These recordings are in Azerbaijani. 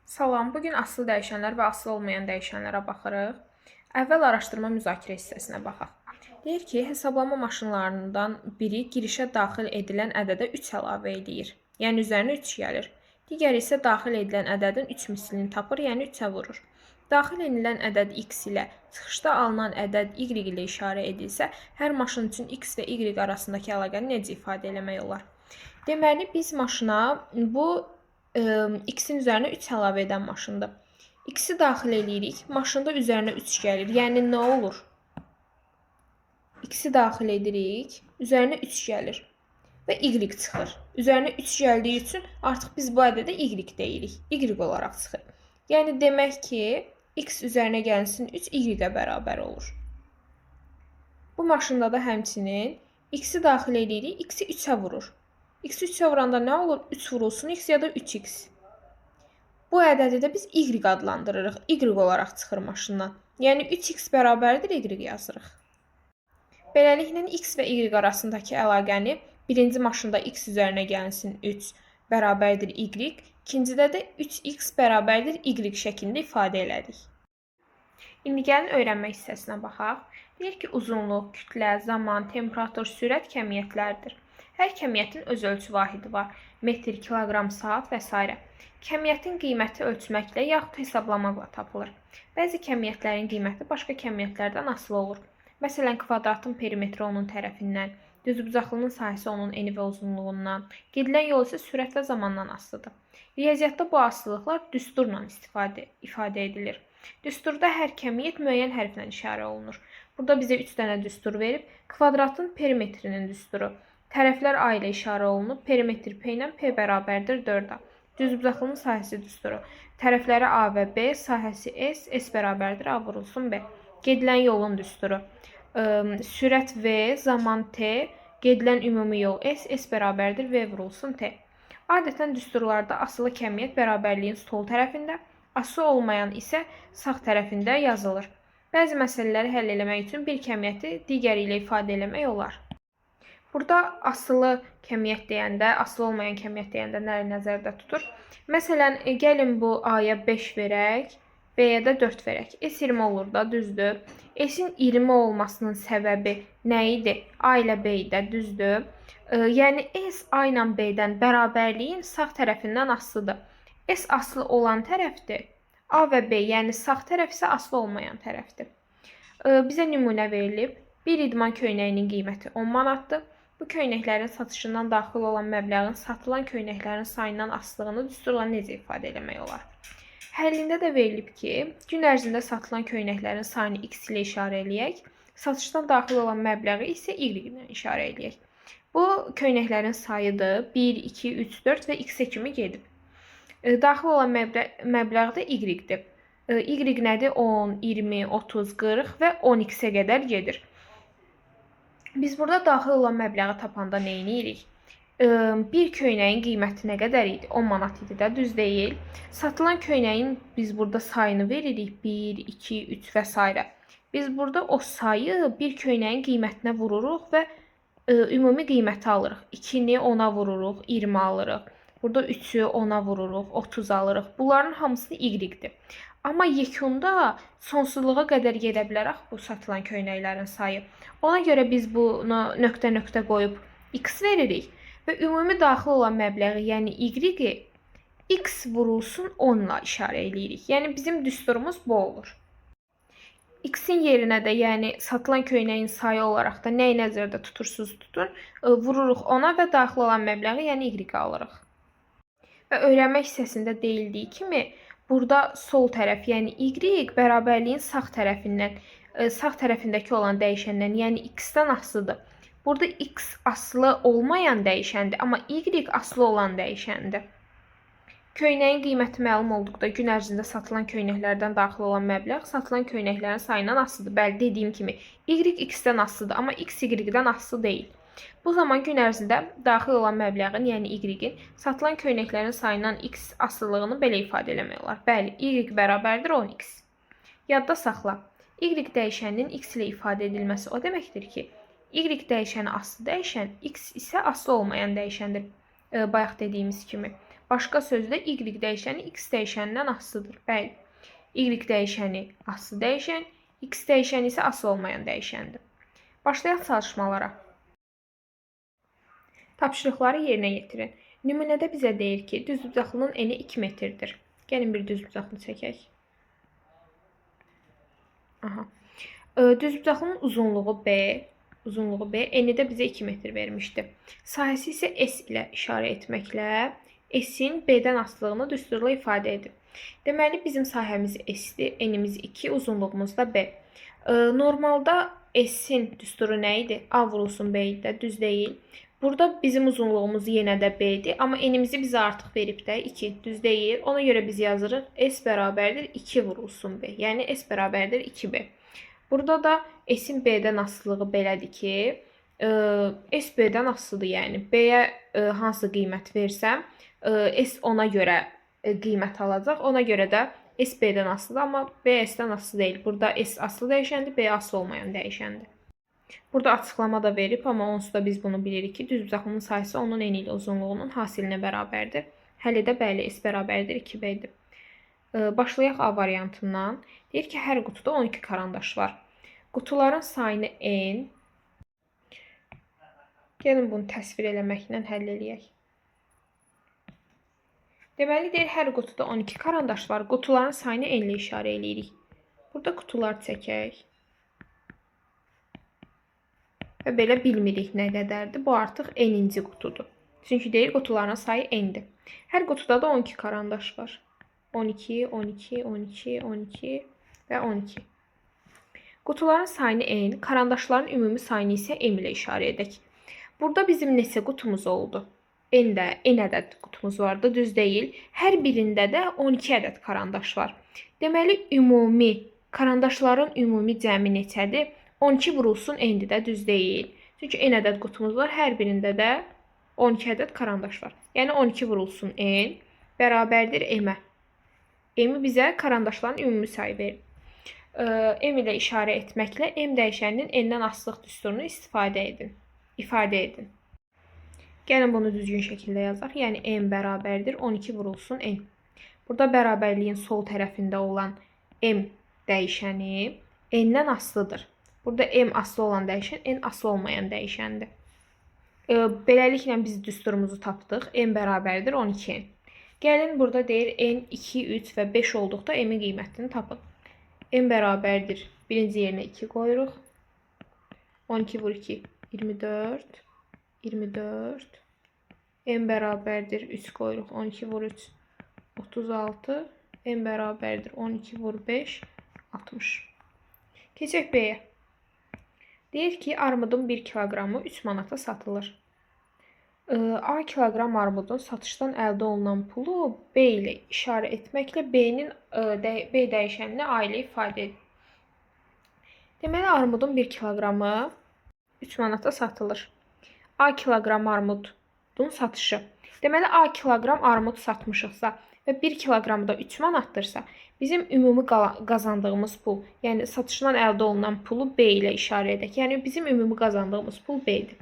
Salam, bugün asıl dəyişənlər və asıl olmayan dəyişənlərə baxırıq. Əvvəl araşdırma müzakirə hissəsinə baxaq. Deyir ki, hesablama maşınlarından biri girişə daxil edilən ədədə 3 əlavə edir. Yəni üzərinə 3 gəlir. Digəri isə daxil edilən ədədin 3 mislini tapır, yəni 3-ə vurur. Daxil edilən ədəd x ilə çıxışda alınan ədəd y ilə işarə edilsə, hər maşın üçün x və y arasındakı əlaqəni necə ifadə etmək olar? Deməli, biz maşına bu x-in üzərinə 3 əlavə edən maşındır. X-i daxil edirik. Maşında üzərinə 3 gəlir. Yəni nə olur? X-i daxil edirik. Üzərinə 3 gəlir. Və y çıxır. Üzərinə 3 gəldiyi üçün artıq biz bu ədədə y deyirik. Y olaraq çıxır. Yəni demək ki, x üzərinə gəlsin 3 y-ə bərabər olur. Bu maşında da həmçinin x-i daxil edirik. X-i 3-ə vurur. X 3-ə vuranda nə olur? 3 vurulsun x ya da 3x. Bu ədədi də biz y adlandırırıq. Y olaraq çıxır maşından. Yəni 3x bərabərdir y yazırıq. Beləliklə x və y arasındakı əlaqəni birinci maşında x üzərinə gəlsin 3 bərabərdir y, ikincidə də 3x bərabərdir y şəklində ifadə elədik. İndi gəlin öyrənmə hissəsinə baxaq. Deyir ki, uzunluq, kütlə, zaman, temperatur, sürət kəmiyyətlərdir. Hər kəmiyyətin öz ölçü vahidi var. Metr, kiloqram, saat və s. Kəmiyyətin qiyməti ölçməklə yaxud hesablamaqla tapılır. Bəzi kəmiyyətlərin qiyməti başqa kəmiyyətlərdən asılı olur. Məsələn, kvadratın perimetri onun tərəfindən, düzbucaqlının sahəsi onun eni və uzunluğundan, gedilən yol isə sürət və zamandan asılıdır. Riyaziyyatda bu asılılıqlar düsturla ifadə edilir. Düsturda hər kəmiyyət müəyyən hərflə işarə olunur. Burada bizə 3 dənə düstur verib, kvadratın perimetrinin düsturu. Tərəflər A ilə işarə olunub, perimetr P ilə P bərabərdir 4A. Düzbucaqlının sahəsi düsturu. Tərəfləri A və B, sahəsi S, S bərabərdir A vurulsun B. Gedilən yolun düsturu. Sürət V, zaman T, gedilən ümumi yol S, S bərabərdir V vurulsun T. Adətən düsturlarda asılı kəmiyyət bərabərliyin sol tərəfində, asılı olmayan isə sağ tərəfində yazılır. Bəzi məsələləri həll etmək üçün bir kəmiyyəti digəri ilə ifadə etmək olar. Burada asılı kəmiyyət deyəndə, asılı olmayan kəmiyyət deyəndə nələri nəzərdə tutur? Məsələn, gəlin bu A-ya 5 verək, B-yə də 4 verək. S 20 olur da, düzdür. S-in 20 olmasının səbəbi nə idi? A ilə B-də, düzdür. Yəni, S A ilə B-dən bərabərliyin sağ tərəfindən asılıdır. S asılı olan tərəfdir. A və B, yəni sağ tərəf isə asılı olmayan tərəfdir. Bizə nümunə verilib. Bir idman köynəyinin qiyməti 10 manatdır. Bu köynəklərin satışından daxil olan məbləğin satılan köynəklərin sayından asılılığını düsturla necə ifadə etmək olar? Həllində də verilib ki, gün ərzində satılan köynəklərin sayını x ilə işarə eləyək, satışdan daxil olan məbləği isə y ilə işarə eləyək. Bu köynəklərin sayıdır 1, 2, 3, 4 və x-ə kimi gedib. Daxil olan məbləğ də y-dir. Y nədir? 10, 20, 30, 40 və 10x-ə qədər gedir. Biz burada daxil olan məbləği tapanda nə edirik? Bir köynəyin qiyməti nə qədər idi? 10 manat idi də, düz deyil. Satılan köynəyin biz burada sayını veririk. 1, 2, 3 və s. Biz burada o sayı bir köynəyin qiymətinə vururuq və ümumi qiyməti alırıq. 2-ni 10-a vururuq, 20 alırıq. Burada 3-ü 10-a vururuq, 30 alırıq. Bunların hamısı y-dir. Amma yekunda sonsuzluğa qədər gedə bilərək bu satılan köynəklərin sayı. Ona görə biz bunu nöqtə-nöqtə qoyub x veririk və ümumi daxil olan məbləği, yəni y-i x vurulsun 10 ilə işarə edirik. Yəni bizim düsturumuz bu olur. X-in yerinə də, yəni satılan köynəyin sayı olaraq da nəyi nəzərdə tutursunuz tutun, vururuq 10-a və daxil olan məbləği, yəni y-i alırıq. Və öyrənmə hissəsində deyildiyi kimi, burada sol tərəf, yəni y bərabərliyin sağ tərəfindəki olan dəyişəndən, yəni x-dən asılıdır. Burada x asılı olmayan dəyişəndir, amma y asılı olan dəyişəndir. Köynəyin qiyməti məlum olduqda gün ərzində satılan köynəklərdən daxil olan məbləğ satılan köynəklərin sayından asılıdır. Bəli, dediyim kimi, y x-dən asılıdır, amma x y-dən asılı deyil. Bu zaman gün ərzində daxil olan məbləğin, yəni y-in, satılan köynəklərin sayından x asılılığını belə ifadə etmək olar. Bəli, y bərabərdir 10x. Yadda saxla. Y dəyişəninin x ilə ifadə edilməsi o deməkdir ki, y dəyişəni aslı dəyişən, x isə aslı olmayan dəyişəndir, bayaq dediyimiz kimi. Başqa sözlə y dəyişəni x dəyişənindən asılıdır. Bəli. Y dəyişəni aslı dəyişən, x dəyişəni isə aslı olmayan dəyişəndir. Başlayaq çalışmalara. Tapşırıqları yerinə yetirin. Nümunədə bizə deyir ki, düzbucaqlının eni 2 metrdir. Gəlin bir düzbucaqlı çəkək. Düzbucaqlının uzunluğu B, eni də bizə 2 metr vermişdi. Sahəsi isə S ilə işarə etməklə S-in B-dən asılılığını düsturla ifadə edir. Deməli, bizim sahəmiz S-dir, enimiz 2, uzunluğumuz da B. Normalda S-in düsturu nə idi? A vurulsun B idi də, düz deyil. Burada bizim uzunluğumuz yenə də B idi, amma enimizi bizə artıq verib də 2, düz deyil. Ona görə biz yazırıq S bərabərdir 2 vurulsun B. Yəni S bərabərdir 2B. Burada da S-in B-dən asılılığı belədir ki, S B-dən asılıdır. Yəni B-yə hansı qiymət versəm, S ona görə qiymət alacaq. Ona görə də S B-dən asılıdır, amma B S-dən asılı deyil. Burada S asılı dəyişəndir, B asılı olmayan dəyişəndir. Burada açıqlama da verib, amma onsuz da biz bunu bilirik ki, düzbucaqlının sayısı onun eni ilə uzunluğunun hasilinə bərabərdir. Həll edə bəli, S bərabərdir 2B-dir. Başlayaq A variantından. Deyir ki, hər qutuda 12 karandaş var. Qutuların sayını n. Gəlin bunu təsvir eləməklə həll eləyək. Deməli, deyir, hər qutuda 12 karandaş var. Qutuların sayını n ilə işarə eləyirik. Burada qutular çəkək. Və belə bilmirik nə qədərdir. Bu artıq n-ci qutudur. Çünki deyir, qutuların sayı n-dir. Hər qutuda da 12 karandaş var. 12, 12, 12, 12 və 12. Qutuların sayını n, karandaşların ümumi sayını isə m ilə işarə edək. Burada bizim neçə qutumuz oldu? N ədəd qutumuz vardı, düz deyil. Hər birində də 12 ədəd karandaş var. Deməli, karandaşların ümumi cəmi neçədir? 12 vurulsun n-dir də, düz deyil. Çünki n ədəd qutumuz var, hər birində də 12 ədəd karandaş var. Yəni 12 vurulsun n bərabərdir m-ə. M bizə karandaşların ümumi sayı verir. M ilə işarə etməklə M dəyişəninin n-dən asılılıq düsturunu ifadə edin. Gəlin bunu düzgün şəkildə yazaq. Yəni M bərabərdir 12 vurulsun n. Burada bərabərliyin sol tərəfində olan M dəyişəni n-dən asılıdır. Burada M asılı olan dəyişən n asılı olmayan dəyişəndir. Beləliklə biz düsturumuzu tapdıq. M bərabərdir 12n. Gəlin burada deyir n 2, 3 və 5 olduqda m-in qiymətini tapın. M bərabərdir. Birinci yerinə 2 qoyuruq. 12 vur 2, 24. 24. M bərabərdir 3 qoyuruq. 12 vur 3, 36. M bərabərdir 12 vur 5, 60. Keçək B-yə. Deyir ki, armudun 1 kiloqramı 3 manata satılır. A kiloqram armudun satışdan əldə olunan pulu B ilə işarə etməklə B dəyişənini A ilə ifadə edir. Deməli, armudun 1 kiloqramı 3 manata satılır. A kiloqram armudun satışı. Deməli, A kiloqram armud satmışıqsa və 1 kiloqramı da 3 manatdırsa, bizim ümumi qazandığımız pul, yəni satışdan əldə olunan pulu B ilə işarə edək. Yəni, bizim ümumi qazandığımız pul B-dir.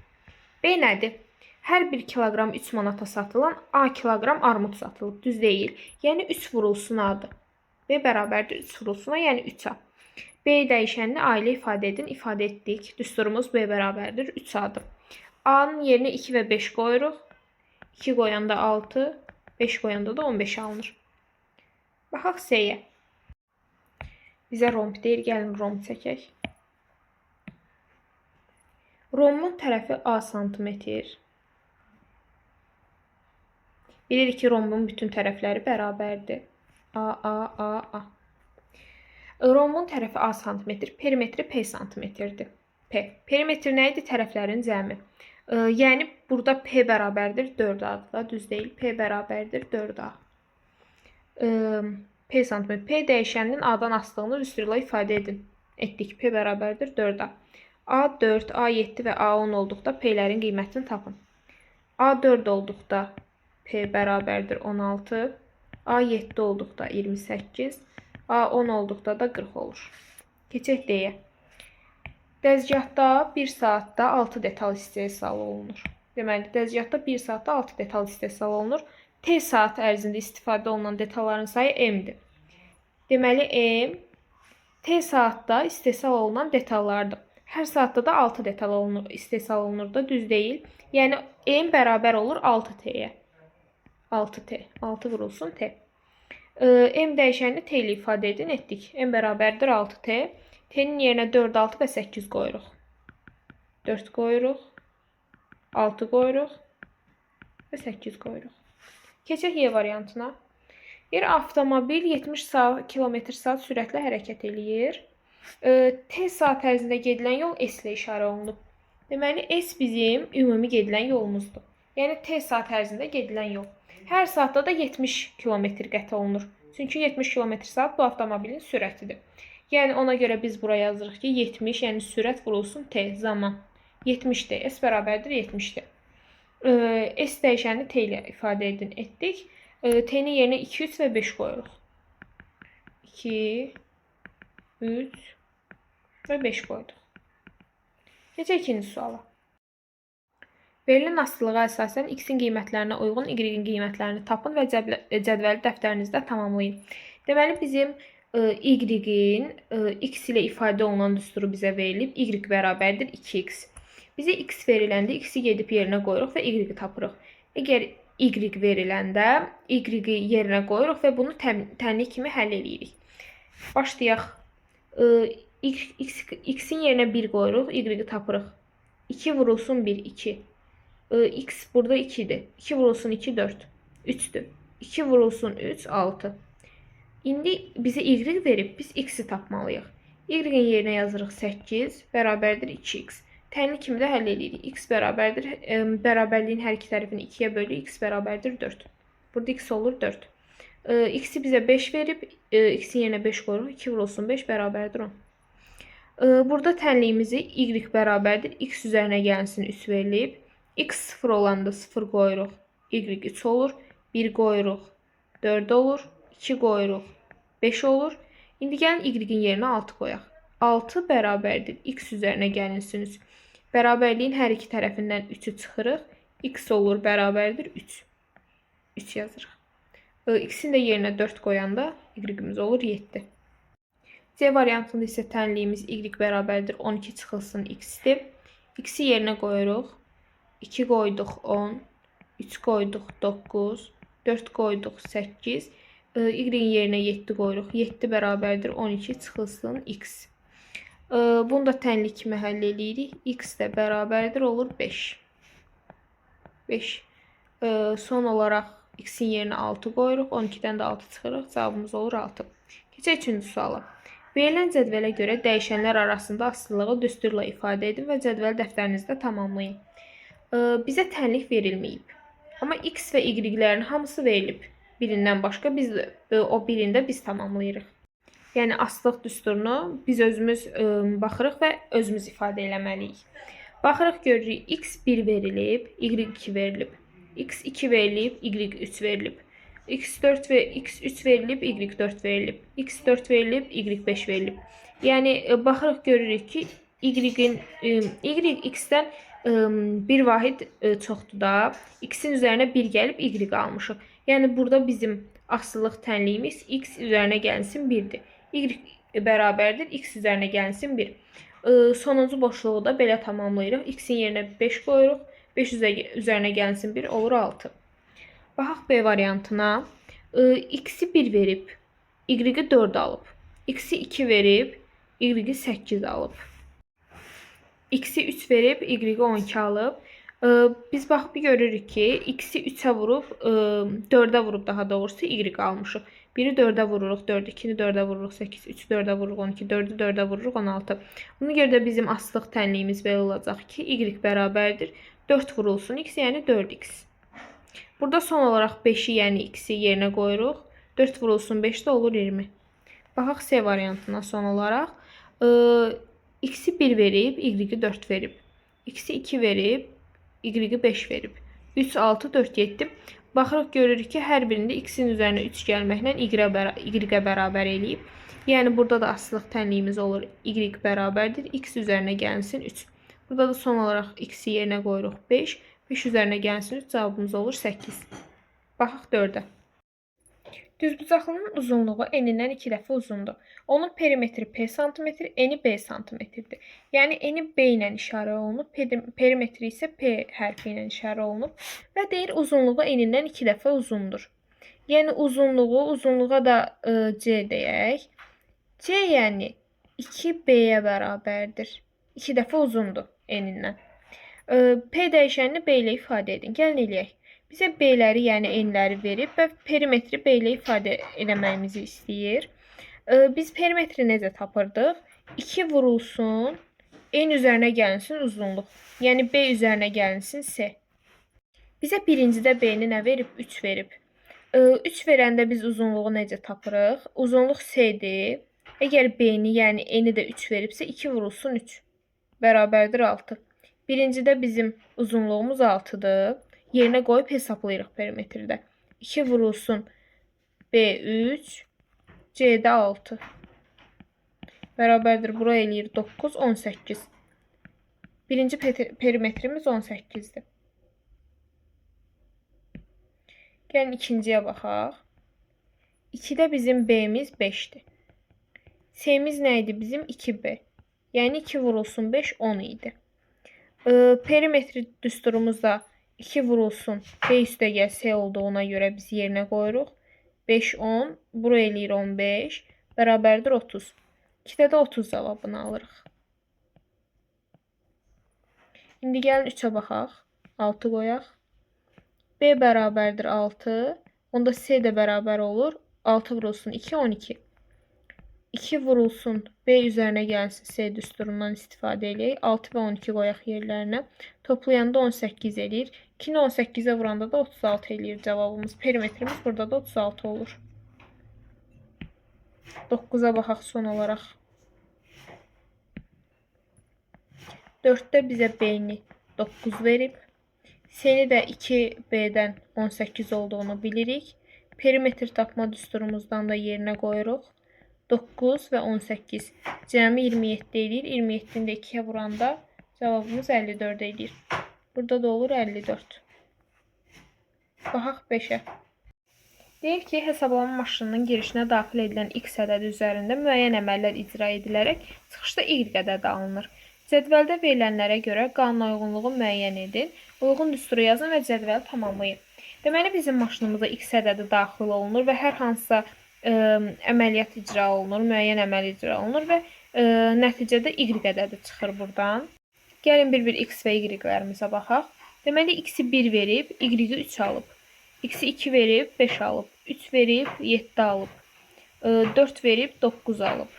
B nədir? Hər 1 kiloqram 3 manata satılan A kiloqram armud satılıb, düz deyil. Yəni 3 vurulsun A-dır. B bərabərdir 3 vurulsuna, yəni 3A. B dəyişənini A ilə ifadə edin, ifadə etdik. Düsturumuz B bərabərdir 3A-dır. A-nın yerinə 2 və 5 qoyuruq. 2 qoyanda 6, 5 qoyanda da 15 alınır. Baxaq C-yə. Bizə romb deyir, gəlin romb çəkək. Rombun tərəfi A santimetr. Bilirik ki, rombun bütün tərəfləri bərabərdir. A. Rombun tərəfi A santimetr, perimetri P santimetrdir. Perimetr nə idi? Tərəflərin cəmi. Yəni, burada P bərabərdir 4A-dır, düz deyil. P bərabərdir 4A. P santimetr. P dəyişəninin A-dan asılılığını düsturla ifadə etdik. P bərabərdir 4A. A4, A7 və A10 olduqda P-lərin qiymətini tapın. A4 olduqda P bərabərdir 16, A7 olduqda 28, A10 olduqda da 40 olur. Keçək D-yə. Dəzgahda 1 saatda 6 detal istehsal olunur. Deməli, dəzgahda 1 saatda 6 detal istehsal olunur. T saat ərzində istifadə olunan detalların sayı m-dir. Deməli, m T saatda istehsal olunan detallardır. Hər saatda da 6 detal istehsal olunur da, düz deyil. Yəni, m bərabər olur 6T-yə. 6T. 6 vurulsun T. M dəyişənini T ilə ifadə etdik. M bərabərdir 6T. T-nin yerinə 4, 6 və 8 qoyuruq. 4 qoyuruq. 6 qoyuruq. Və 8 qoyuruq. Keçək Y variantına. Bir avtomobil 70 km/saat sürətlə hərəkət eləyir. T saat ərzində gedilən yol S ilə işarə olunub. Deməli, S bizim ümumi gedilən yolumuzdur. Yəni, T saat ərzində gedilən yol. Hər saatda da 70 km qət olunur. Çünki 70 km/saat bu avtomobilin sürətidir. Yəni, ona görə biz buraya yazırıq ki, 70, yəni sürət vurulsun T, zaman. 70-dir. S bərabərdir 70-dir. S dəyişənini T ilə ifadə etdik. T-nin yerinə 2, 3 və 5 qoyuruq. 2, 3 və 5 qoyduq. Keçək ikinci suala. Verilən asılılığa əsasən x-in qiymətlərinə uyğun y-in qiymətlərini tapın və cədvəli dəftərinizdə tamamlayın. Deməli, bizim y-in x ilə ifadə olunan düsturu bizə verilib. Y bərabərdir 2x. Bizə x veriləndə x-i gedib yerinə qoyuruq və y-i tapırıq. Əgər y veriləndə y-i yerinə qoyuruq və bunu tənlik kimi həll edirik. Başlayaq. X-in yerinə 1 qoyuruq, y-i tapırıq. 2 vurulsun 1, 2. X burada 2-dir. 2 vurulsun 2, 4. 3-dür. 2 vurulsun 3, 6. İndi bizə y verib, biz x-i tapmalıyıq. Y-in yerinə yazırıq 8, bərabərdir 2x. Tənlik kimi də həll edirik. X bərabərdir, bərabərliyin hər iki tərəfini 2-yə bölü, x bərabərdir 4. Burada x olur 4. X-i bizə 5 verib, x-in yerinə 5 qoyuruq. 2 vurulsun 5, bərabərdir 10. Burada tənliyimizi y bərabərdir, x üzərinə gəlsin 3 verilib. X 0 olanda 0 qoyuruq, y 3 olur. 1 qoyuruq, 4 olur. 2 qoyuruq, 5 olur. İndi gəlin y-in yerinə 6 qoyaq. 6 bərabərdir, x üzərinə gəlinsin 3. Bərabərliyin hər iki tərəfindən 3-ü çıxırıq. X olur, bərabərdir 3. 3 yazırıq. X-in də yerinə 4 qoyanda y-imiz olur 7. C variantında isə tənliyimiz y bərabərdir 12 çıxılsın x-dir. X-i yerinə qoyuruq. 2 qoyduq 10, 3 qoyduq 9, 4 qoyduq 8, y-in yerinə 7 qoyuruq. 7 bərabərdir 12 çıxılsın x. Bunu da tənlik kimi həll edirik. X də bərabərdir olur 5. 5. Son olaraq x-in yerinə 6 qoyuruq. 12-dən də 6 çıxırıq. Cavabımız olur 6. Keçək üçüncü suala. Verilən cədvələ görə dəyişənlər arasında asılılığı düsturla ifadə edin və cədvəl dəftərinizdə tamamlayın. Bizə tənlik verilməyib. Amma x və y-lərin hamısı verilib. Birindən başqa biz o birində biz tamamlayırıq. Yəni, asılılıq düsturunu biz özümüz baxırıq və özümüz ifadə eləməliyik. Baxırıq, görürük, x 1 verilib, y 2 verilib. X 2 verilib, y 3 verilib. X 4 və x 3 verilib, y 4 verilib. X 4 verilib, y 5 verilib. Yəni, baxırıq, görürük ki, y x-dən bir vahid çoxdur da, x-in üzərinə 1 gəlib, y almışıq. Yəni, burada bizim asılılıq tənliyimiz x üzərinə gəlsin 1-dir. Y bərabərdir, x üzərinə gəlsin 1. Sonuncu boşluğu da belə tamamlayırıq. X-in yerinə 5 qoyuruq, 5 üzərinə gəlsin 1, olur 6. Baxaq B variantına. X-i 1 verib, y-i 4 alıb. X-i 2 verib, y-i 8 alıb. X-i 3 verib, y-i 12 alıb. Biz baxıb görürük ki, x-i 3-ə vurub, 4-ə vurub daha doğrusu y almışıq. 1-i 4-ə vururuq, 4, 2-ni 4-ə vururuq, 8, 3-ü 4-ə vururuq, 12, 4-ü 4-ə vururuq, 16. Buna görə də bizim asılılıq tənliyimiz belə olacaq ki, y bərabərdir 4 vurulsun x, yəni 4x. Burada son olaraq 5-i, yəni x-i yerinə qoyuruq. 4 vurulsun 5 də olur 20. Baxaq C variantına son olaraq. X-i 1 verib, y-i 4 verib. X-i 2 verib, y-i 5 verib. 3, 6, 4, 7. Baxırıq, görürük ki, hər birində x-in üzərinə 3 gəlməklə y-ə bərabər eləyib. Yəni, burada da asılılıq tənliyimiz olur. Y bərabərdir, x üzərinə gəlsin 3. Burada da son olaraq x-i yerinə qoyuruq 5. 5 üzərinə gəlsin 3, cavabımız olur 8. Baxaq 4-ə. Düzbucaqlının uzunluğu enindən 2 dəfə uzundur. Onun perimetri P santimetr, eni B santimetrdir. Yəni eni B ilə işarə olunub, perimetri isə P hərfi ilə işarə olunub və deyir uzunluğu enindən 2 dəfə uzundur. Yəni uzunluğa da C deyək. C yəni 2B-yə bərabərdir. 2 dəfə uzundur enindən. P dəyişənini B ilə ifadə edin. Gəlin eləyək. Bizə B-ləri, yəni enləri verib və perimetri B ilə ifadə eləməyimizi istəyir. Biz perimetri necə tapırdıq? 2 vurulsun, en üzərinə gəlinsin uzunluq. Yəni B üzərinə gəlinsin C. Bizə birincidə B-ni nə verib? 3 verib. 3 verəndə biz uzunluğu necə tapırıq? Uzunluq C-dir. Əgər B-ni, yəni eni də 3 veribsə, 2 vurulsun 3. Bərabərdir 6. Birincidə bizim uzunluğumuz 6-dır. Yerinə qoyub hesablayırıq perimetrdə. 2 vurulsun B3, C'də 6. Bərabərdir, bura eləyir 9, 18. Birinci perimetrimiz 18-dir. Gəlin ikinciyə baxaq. 2-də bizim B'miz 5-dir. C'miz nə idi bizim? 2B. Yəni 2 vurulsun 5, 10 idi. Perimetri düsturumuzda 2 vurulsun B üstə gəl C olduğuna görə biz yerinə qoyuruq. 5, 10. Bura eləyir 15. Bərabərdir 30. 2-də də 30 cavabını alırıq. İndi gəlin 3-ə baxaq. 6 qoyaq. B bərabərdir 6. Onda C də bərabər olur. 6 vurulsun 2, 12. 2 vurulsun B üzərinə gəlsin C düsturundan istifadə eləyək. 6 və 12 qoyaq yerlərinə. Toplayanda 18 eləyir. 2-ni 18-ə vuranda da 36 eləyir cavabımız. Perimetrimiz burada da 36 olur. 9-a baxaq son olaraq. 4-də bizə B-ni 9 verib. C-ni də 2B-dən 18 olduğunu bilirik. Perimetr tapma düsturumuzdan da yerinə qoyuruq. 9 və 18. Cəmi 27 eləyir. 27-ni də 2-yə vuranda cavabımız 54 eləyir. Burada da olur 54. Baxaq 5-ə. Deyir ki, hesablama maşınının girişinə daxil edilən X ədədi üzərində müəyyən əməllər icra edilərək çıxışda Y ədədi alınır. Cədvəldə verilənlərə görə qanuna uyğunluğu müəyyən edin, uyğun düsturu yazın və cədvəli tamamlayın. Deməli, bizim maşınımıza X ədədi daxil olunur və hər hansısa əməliyyat icra olunur, müəyyən əməl icra olunur və nəticədə Y ədədi çıxır buradan. Gəlin bir-bir X və Y-lərimizə baxaq. Deməli, X-i 1 verib, Y-i 3 alıb. X-i 2 verib, 5 alıb. 3 verib, 7 alıb. 4 verib, 9 alıb.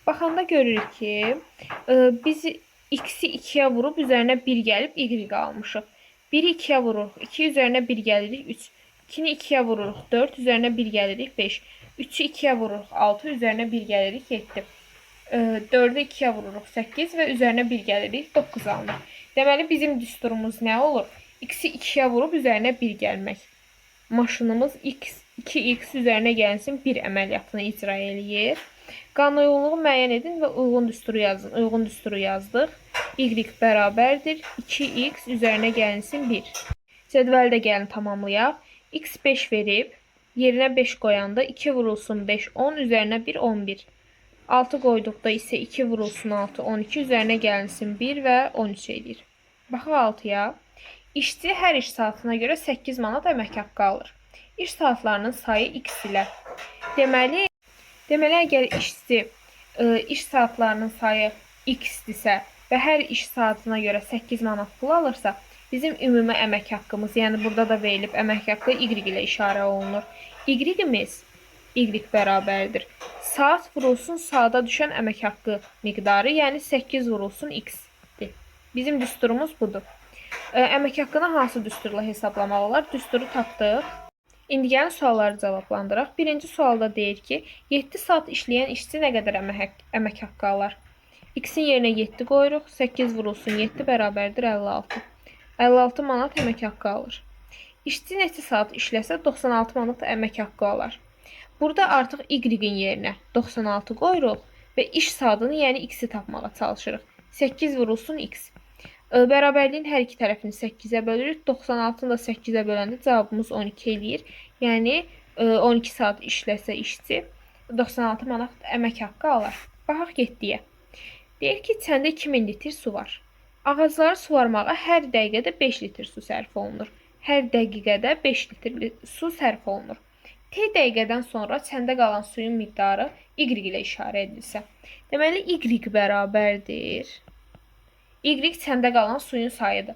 Baxanda görürük ki, biz X-i 2-yə vurub, üzərinə 1 gəlib, Y almışıq. 1-i 2-yə vururuq, 2 üzərinə 1 gəlirik, 3. 2-ni 2-yə vururuq, 4, üzərinə 1 gəlirik, 5. 3-ü 2-yə vururuq, 6, üzərinə 1 gəlirik, 7. 4-ü 2-yə vururuq, 8 və üzərinə 1 gəlirik, 9 alınır. Deməli, bizim düsturumuz nə olur? X-i 2-yə vurub, üzərinə 1 gəlmək. Maşınımız 2x üzərinə gəlsin 1 əməliyyatını icra eləyir. Qanuna uyğunluğu müəyyən edin və uyğun düsturu yazın. Uyğun düsturu yazdıq. Y bərabərdir 2x üzərinə gəlinsin 1. Cədvəli də gəlin tamamlayaq. X 5 verib, yerinə 5 qoyanda 2 vurulsun 5, 10, üzərinə 1, 11. 6 qoyduqda isə 2 vurulsun 6, 12, üzərinə gəlinsin 1 və 13 edir. Baxaq 6-ya. İşçi hər iş saatına görə 8 manat əmək haqqı alır. İş saatlarının sayı X ilə. Deməli, əgər işçi iş saatlarının sayı X-dirsə və hər iş saatına görə 8 manat pul alırsa, bizim ümumi əmək haqqımız, yəni burada da verilib əmək haqqı Y ilə işarə olunur. Y-imiz Y bərabərdir. Saat vurulsun saata düşən əmək haqqı miqdarı, yəni 8 vurulsun X-dir. Bizim düsturumuz budur. Əmək haqqını hansı düsturla hesablamaq olar? Düsturu tapdıq. İndi gəlin sualları cavablandıraq. Birinci sualda deyir ki, 7 saat işləyən işçi nə qədər əmək haqqı alar? X-in yerinə 7 qoyuruq. 8 vurulsun 7 bərabərdir 56. 56 manat əmək haqqı alır. İşçi neçə saat işləsə 96 manat əmək haqqı alar. Burada artıq Y-in yerinə 96 qoyuruq və iş saatını, yəni X-i tapmağa çalışırıq. 8 vurulsun X. Bərabərliyin hər iki tərəfini 8-ə bölürük. 96-nı da 8-ə böləndə cavabımız 12 eləyir. Yəni 12 saat işləsə işçi 96 manat əmək haqqı alır. Baxaq 7-yə. Deyir ki, səndə 2000 litr su var. Ağacları suvarmağa hər dəqiqədə 5 litr su sərf olunur. Hər dəqiqədə 5 litr su sərf olunur. T dəqiqədən sonra səndə qalan suyun miqdarı Y ilə işarə edilsə. Deməli, Y bərabərdir. Y səndə qalan suyun sayıdır.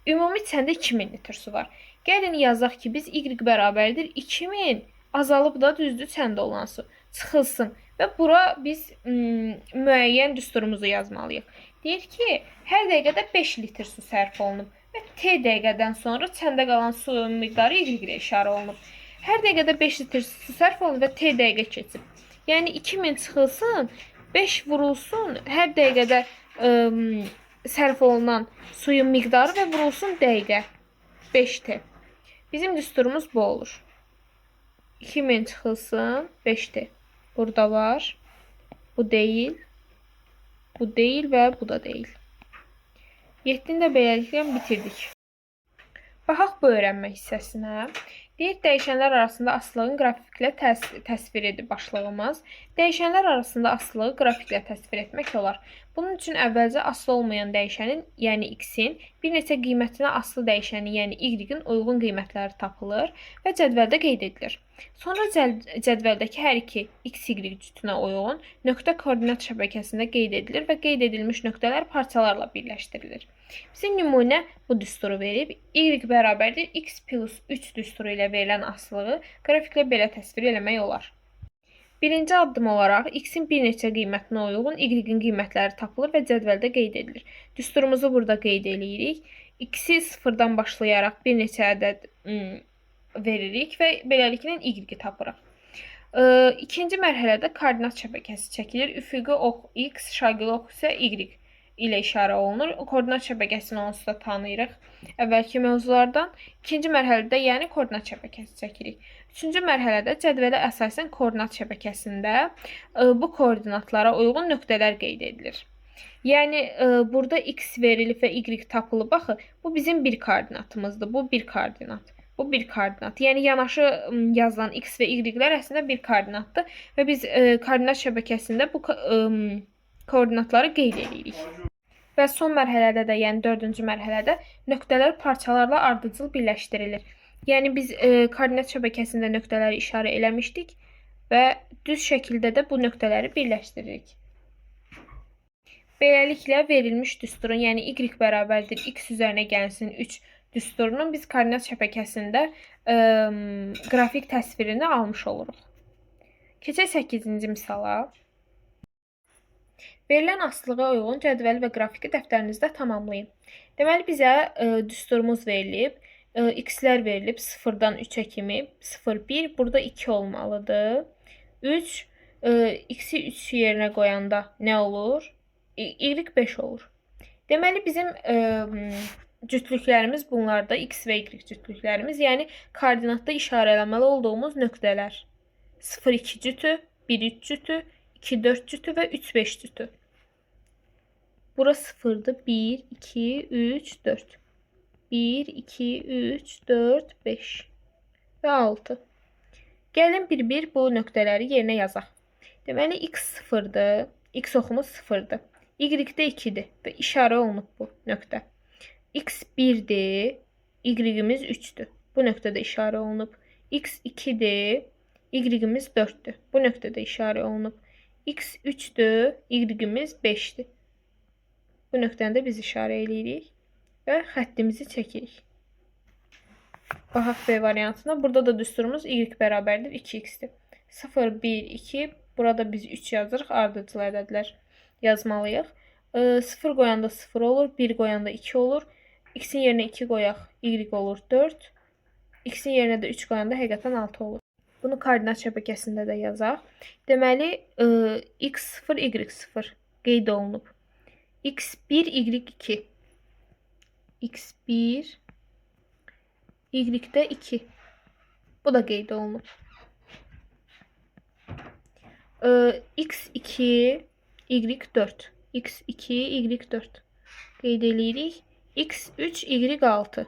Ümumi səndə 2000 litr su var. Gəlin yazaq ki, biz Y bərabərdir 2000, azalıb da düzdür səndə olan su. Çıxılsın və bura biz müəyyən düsturumuzu yazmalıyıq. Deyir ki, hər dəqiqədə 5 litr su sərf olunub və T dəqiqədən sonra səndə qalan suyun miqdarı Y ilə işarə olunub. Hər dəqiqədə 5 litr su sərf olunub və T dəqiqə keçib. Yəni 2000 çıxılsın, 5 vurulsun, hər dəqiqədə sərf olunan suyun miqdarı və vurulsun dəqiqə 5T. Bizim düsturumuz bu olur. 2000 çıxılsın 5T. Burada var. Bu deyil. Bu deyil və bu da deyil. 7-ni də beləliklə bitirdik. Baxaq bu öyrənmə hissəsinə. Deyir, dəyişənlər arasında asılılığın qrafiklə təsvir edir başlığımız. Dəyişənlər arasında asılılığı qrafiklə təsvir etmək olar. Bunun üçün əvvəlcə asılı olmayan dəyişənin, yəni x-in, bir neçə qiymətinə asılı dəyişənin, yəni y-in uyğun qiymətləri tapılır və cədvəldə qeyd edilir. Sonra cədvəldəki hər iki x-y cütünə uyğun nöqtə koordinat şəbəkəsində qeyd edilir və qeyd edilmiş nöqtələr parçalarla birləşdirilir. Bizim nümunə bu düsturu verib, y bərabərdir x plus 3 düsturu ilə verilən asılılığı qrafiklə belə təsvir eləmək olar. Birinci addım olaraq x-in bir neçə qiymətinə uyğun y-in qiymətləri tapılır və cədvəldə qeyd edilir. Düsturumuzu burada qeyd edirik. X-i sıfırdan başlayaraq bir neçə ədəd veririk və beləliklə y-i tapırıq. İkinci mərhələdə koordinat şəbəkəsi çəkilir. Üfüqi ox x, şaqili ox isə y ilə işarə olunur. Koordinat şəbəkəsini onsuz da tanıyırıq əvvəlki mövzulardan. İkinci mərhələdə yəni koordinat şəbəkəsi çəkirik. Üçüncü mərhələdə cədvələ əsasən koordinat şəbəkəsində bu koordinatlara uyğun nöqtələr qeyd edilir. Yəni burada x verilib və y tapılıb. Baxın, bu bizim bir koordinatımızdır. Bu bir koordinat. Bu bir koordinat. Yəni yanaşı yazılan x və y-lər əslində bir koordinatdır və biz koordinat şəbəkəsində bu koordinatları qeyd edirik. Və son mərhələdə də, yəni 4-cü mərhələdə nöqtələr parçalarla ardıcıl birləşdirilir. Yəni biz koordinat şəbəkəsində nöqtələri işarə eləmişdik və düz şəkildə də bu nöqtələri birləşdiririk. Beləliklə verilmiş düsturun, yəni y bərabərdir x üzərinə gəlsin 3 düsturunun biz koordinat şəbəkəsində qrafik təsvirini almış oluruq. Keçək 8-ci misala. Verilən asılılığa uyğun cədvəli və qrafiki dəftərinizdə tamamlayın. Deməli, bizə düsturumuz verilib, x-lər verilib 0-dan 3-ə kimi, 0, 1, burada 2 olmalıdır. 3, x-i 3 yerinə qoyanda nə olur? Y 5 olur. Deməli, bizim cütlüklərimiz bunlardır, x və y cütlüklərimiz, yəni koordinatda işarələməli olduğumuz nöqtələr. 0, 2 cütü, 1, 3 cütü, 2, 4 cütü və 3, 5 cütü. Bura 0'dır. 1, 2, 3, 4. 1, 2, 3, 4, 5 və 6. Gəlin bir-bir bu nöqtələri yerinə yazaq. Deməli, x 0'dır. X oxumuz 0'dır. Y də 2'dir və işarə olunub bu nöqtə. X 1'dir. Y-imiz 3'dür. Bu nöqtədə işarə olunub. X 2'dir. Y-imiz 4'dür. Bu nöqtədə işarə olunub. X 3'dür. Y-imiz 5'dir. Bu nöqtəni də biz işarə eləyirik və xəttimizi çəkirik. Baxaq B variantına. Burada da düsturumuz y bərabərdir 2x-dir. 0, 1, 2. Burada biz 3 yazırıq. Ardıcıl ədədlər yazmalıyıq. 0 qoyanda 0 olur. 1 qoyanda 2 olur. X-in yerinə 2 qoyaq. Y olur 4. X-in yerinə də 3 qoyanda həqiqətən 6 olur. Bunu koordinat şəbəkəsində də yazaq. Deməli, x0, y0 qeyd olunub. x1, y2. x1, y-də 2. Bu da qeyd olunub. x2, y4. x2, y4 qeyd eləyirik. X 3, Y 6.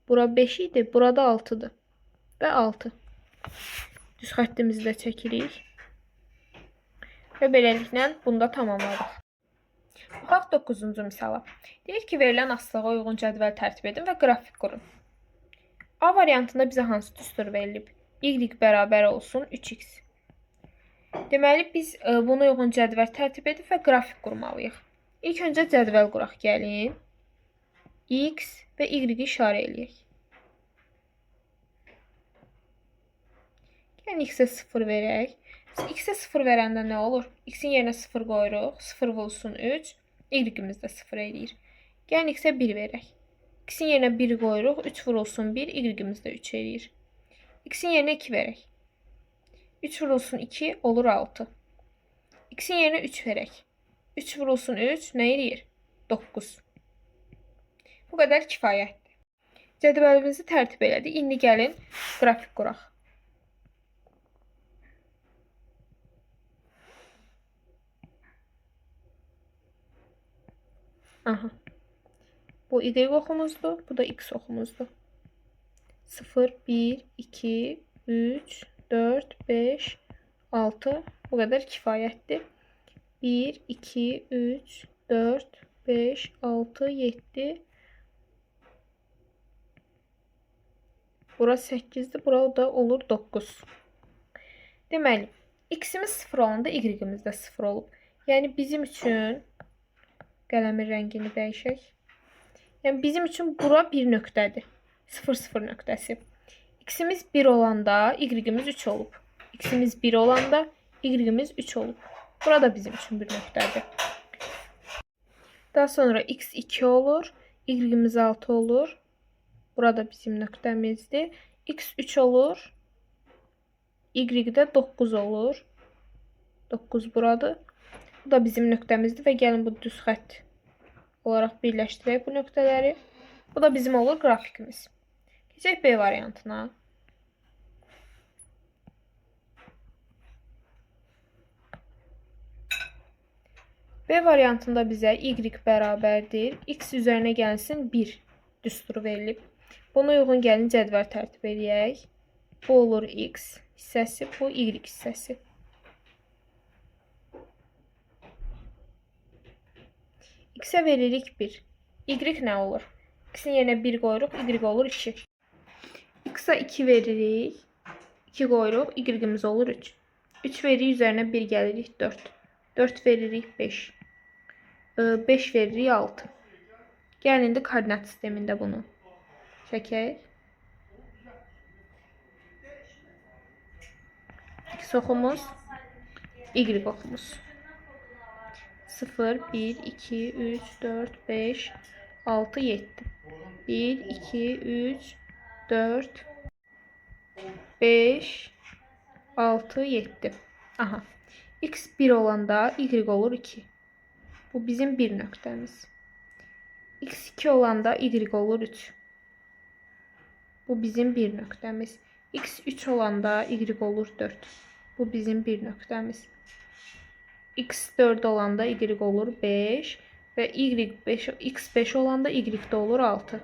Bura 5 idi, burada 6'dır. Və 6. Düz xəttimizi də çəkirik. Və beləliklə bunu da tamamladıq. Baxaq 9-cu misala. Deyir ki, verilən asılığa uyğun cədvəl tərtib edin və qrafik qurun. A variantında bizə hansı düstur verilib? Y bərabər olsun 3x. Deməli, biz buna uyğun cədvəl tərtib edib və qrafik qurmalıyıq. İlk öncə cədvəl quraq. Gəlin. X və Y işarə eləyək. Gəlin X-ə 0 verək. X-ə 0 verəndə nə olur? X-in yerinə 0 qoyuruq. 0 vurulsun 3. Y-imiz də 0 eləyir. Gəlin X-ə 1 verək. X-in yerinə 1 qoyuruq. 3 vurulsun 1. Y-imiz də 3 eləyir. X-in yerinə 2 verək. 3 vurulsun 2 olur 6. X-in yerinə 3 verək. 3 vurulsun 3 nə eləyir? 9. Bu qədər kifayətdir. Cədvəlimizi tərtib elədik. İndi gəlin qrafik quraq. Aha. Bu Y oxumuzdur. Bu da X oxumuzdur. 0, 1, 2, 3, 4, 5, 6. Bu qədər kifayətdir. 1, 2, 3, 4, 5, 6, 7. Bura 8'dir. Bura da olur 9. Deməli, X-imiz 0 olanda Y-imiz də 0 olub. Yəni bizim üçün qələmin rəngini dəyişək. Yəni bizim üçün bura bir nöqtədir. 0, 0 nöqtəsi. X-imiz 1 olanda Y-imiz 3 olub. X-imiz 1 olanda Y-imiz 3 olub. Burada bizim üçün bir nöqtədir. Daha sonra X 2 olur. Y-imiz 6 olur. Burada bizim nöqtəmizdir. X 3 olur. Y də 9 olur. 9 buradır. Bu da bizim nöqtəmizdir və gəlin bu düz xətt olaraq birləşdirək bu nöqtələri. Bu da bizim olur qrafikimiz. Keçək B variantına. B variantında bizə Y bərabərdir. X üzərinə gəlsin 1 düsturu verilib. Buna uyğun gəlin cədvəl tərtib edək. Bu olur X hissəsi, bu Y hissəsi. X-ə veririk 1. Y nə olur? X-in yerinə 1 qoyuruq, Y olur 2. X-a 2 veririk. 2 qoyuruq, Y-imiz olur 3. 3 veririk, üzərinə 1 gəlirik 4. 4 veririk 5. 5 veririk 6. Gəlin indi koordinat sistemində bunu çəkək. X oxumuz, Y oxumuz. 0, 1, 2, 3, 4, 5, 6, 7. 1, 2, 3, 4, 5, 6, 7. Aha. X 1 olanda Y olur 2. Bu bizim bir nöqtəmiz. X 2 olanda Y olur 3. Bu bizim bir nöqtəmiz. X 3 olanda Y olur 4. Bu bizim bir nöqtəmiz. X 4 olanda Y olur 5 və X 5 olanda Y də olur 6.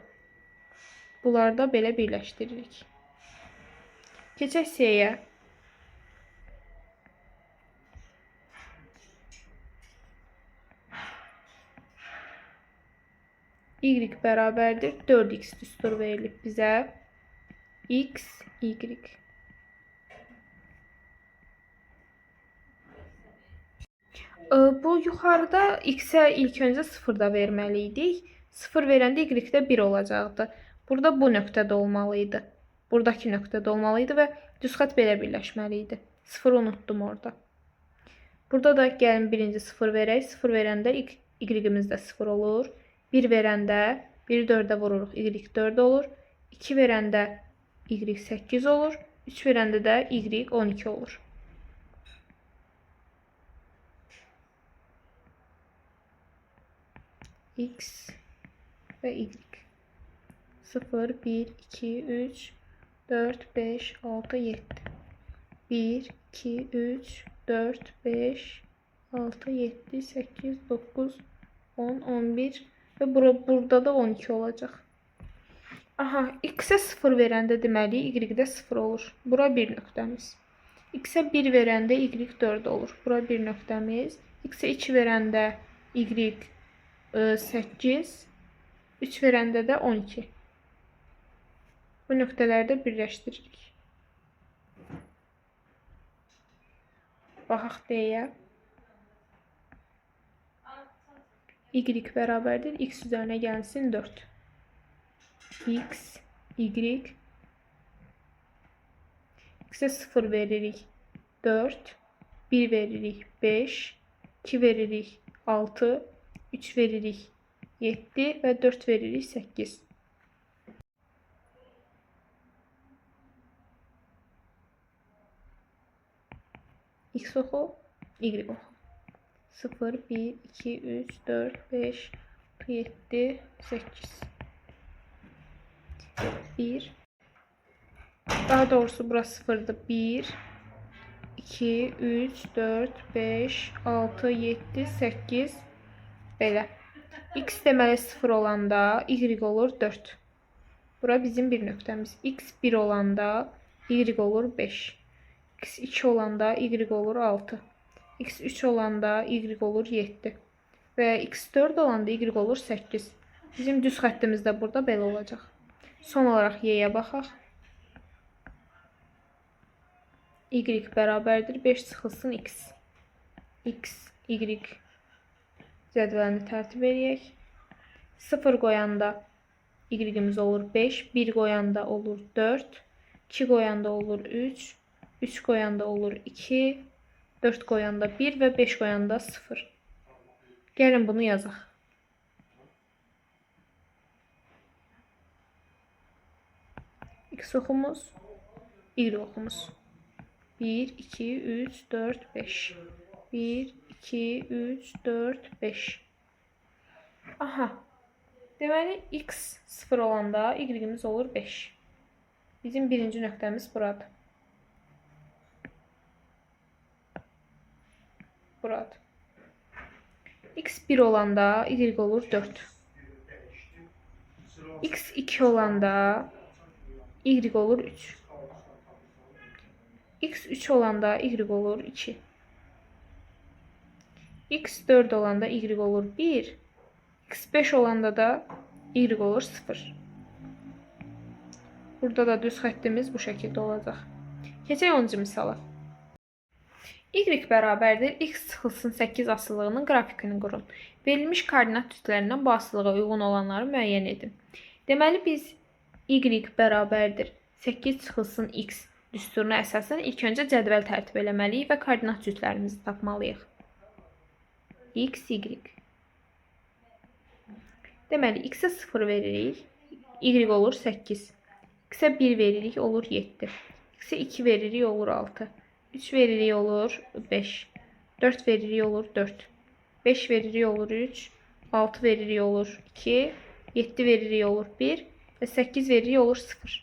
Bunları da belə birləşdiririk. Keçək C-yə. Y bərabərdir 4x düstur verilib bizə. X, Y. Bu yuxarıda X-ə ilk öncə 0 da verməli idik. 0 verəndə Y-də 1 olacaqdı. Burada bu nöqtədə olmalı idi. Buradakı nöqtədə olmalı idi və düz xətt belə birləşməli idi. 0 unutdum orada. Burada da gəlin birinci 0 verək. 0 verəndə Y-imiz də 0 olur. 1 verəndə 1 4-ə vururuq. Y 4 olur. 2 verəndə Y 8 olur. 3 verəndə də Y 12 olur. X və Y. 0, 1, 2, 3, 4, 5, 6, 7. 1, 2, 3, 4, 5, 6, 7, 8, 9, 10, 11 və burada da 12 olacaq. Aha, x-ə 0 verəndə deməli y-də 0 olur. Bura bir nöqtəmiz. X-ə 1 verəndə y 4 olur. Bura bir nöqtəmiz. X-ə 2 verəndə y 8, 3 verəndə də 12. Bu nöqtələri də birləşdiririk. Baxaq deyə. Y bərabərdir. X üzərinə gəlsin 4. X, Y. X-ə 0 veririk 4. 1 veririk 5. 2 veririk 6. 3 veririk 7 və 4 veririk 8. X oxu, Y oxu. 0, 1, 2, 3, 4, 5, 7, 8. 1. Daha doğrusu burası 0'dır. 1, 2, 3, 4, 5, 6, 7, 8. Belə. X deməli 0 olanda Y olur 4. Bura bizim bir nöqtəmiz. X 1 olanda Y olur 5. X 2 olanda Y olur 6. X 3 olanda Y olur 7. Və X 4 olanda Y olur 8. Bizim düz xəttimiz də burada belə olacaq. Son olaraq Y-yə baxaq. Y bərabərdir 5 çıxılsın X. X, Y cədvəlini tərtib edək. 0 qoyanda Y-imiz olur 5, 1 qoyanda olur 4, 2 qoyanda olur 3, 3 qoyanda olur 2, 4 qoyanda 1 və 5 qoyanda 0. Gəlin bunu yazaq. X oxumuz, Y oxumuz. 1, 2, 3, 4, 5. 1, 2, 3, 4, 5. Aha. Deməli, X 0 olanda Y-imiz olur 5. Bizim birinci nöqtəmiz buradır. Buradır. X 1 olanda Y olur 4. X 2 olanda Y olur 3. X 3 olanda Y olur 2. X 4 olanda Y olur 1. X 5 olanda da Y olur 0. Burada da düz xəttimiz bu şəkildə olacaq. Keçək 10-cu misala. Y bərabərdir x çıxılsın 8 asılılığının qrafikini qurun. Verilmiş koordinat cütlərindən bu asılılığa uyğun olanları müəyyən edin. Deməli biz Y bərabərdir 8 çıxılsın x düsturuna əsasən ilk öncə cədvəl tərtib eləməliyik və koordinat cütlərimizi tapmalıyıq. X, Y. Deməli, x-ə 0 veririk, Y olur 8. X-ə 1 veririk, olur 7. X-ə 2 veririk, olur 6. 3 veririk, olur 5. 4 veririk, olur 4. 5 veririk, olur 3. 6 veririk, olur 2. 7 veririk, olur 1. Və 8 veririk, olur 0.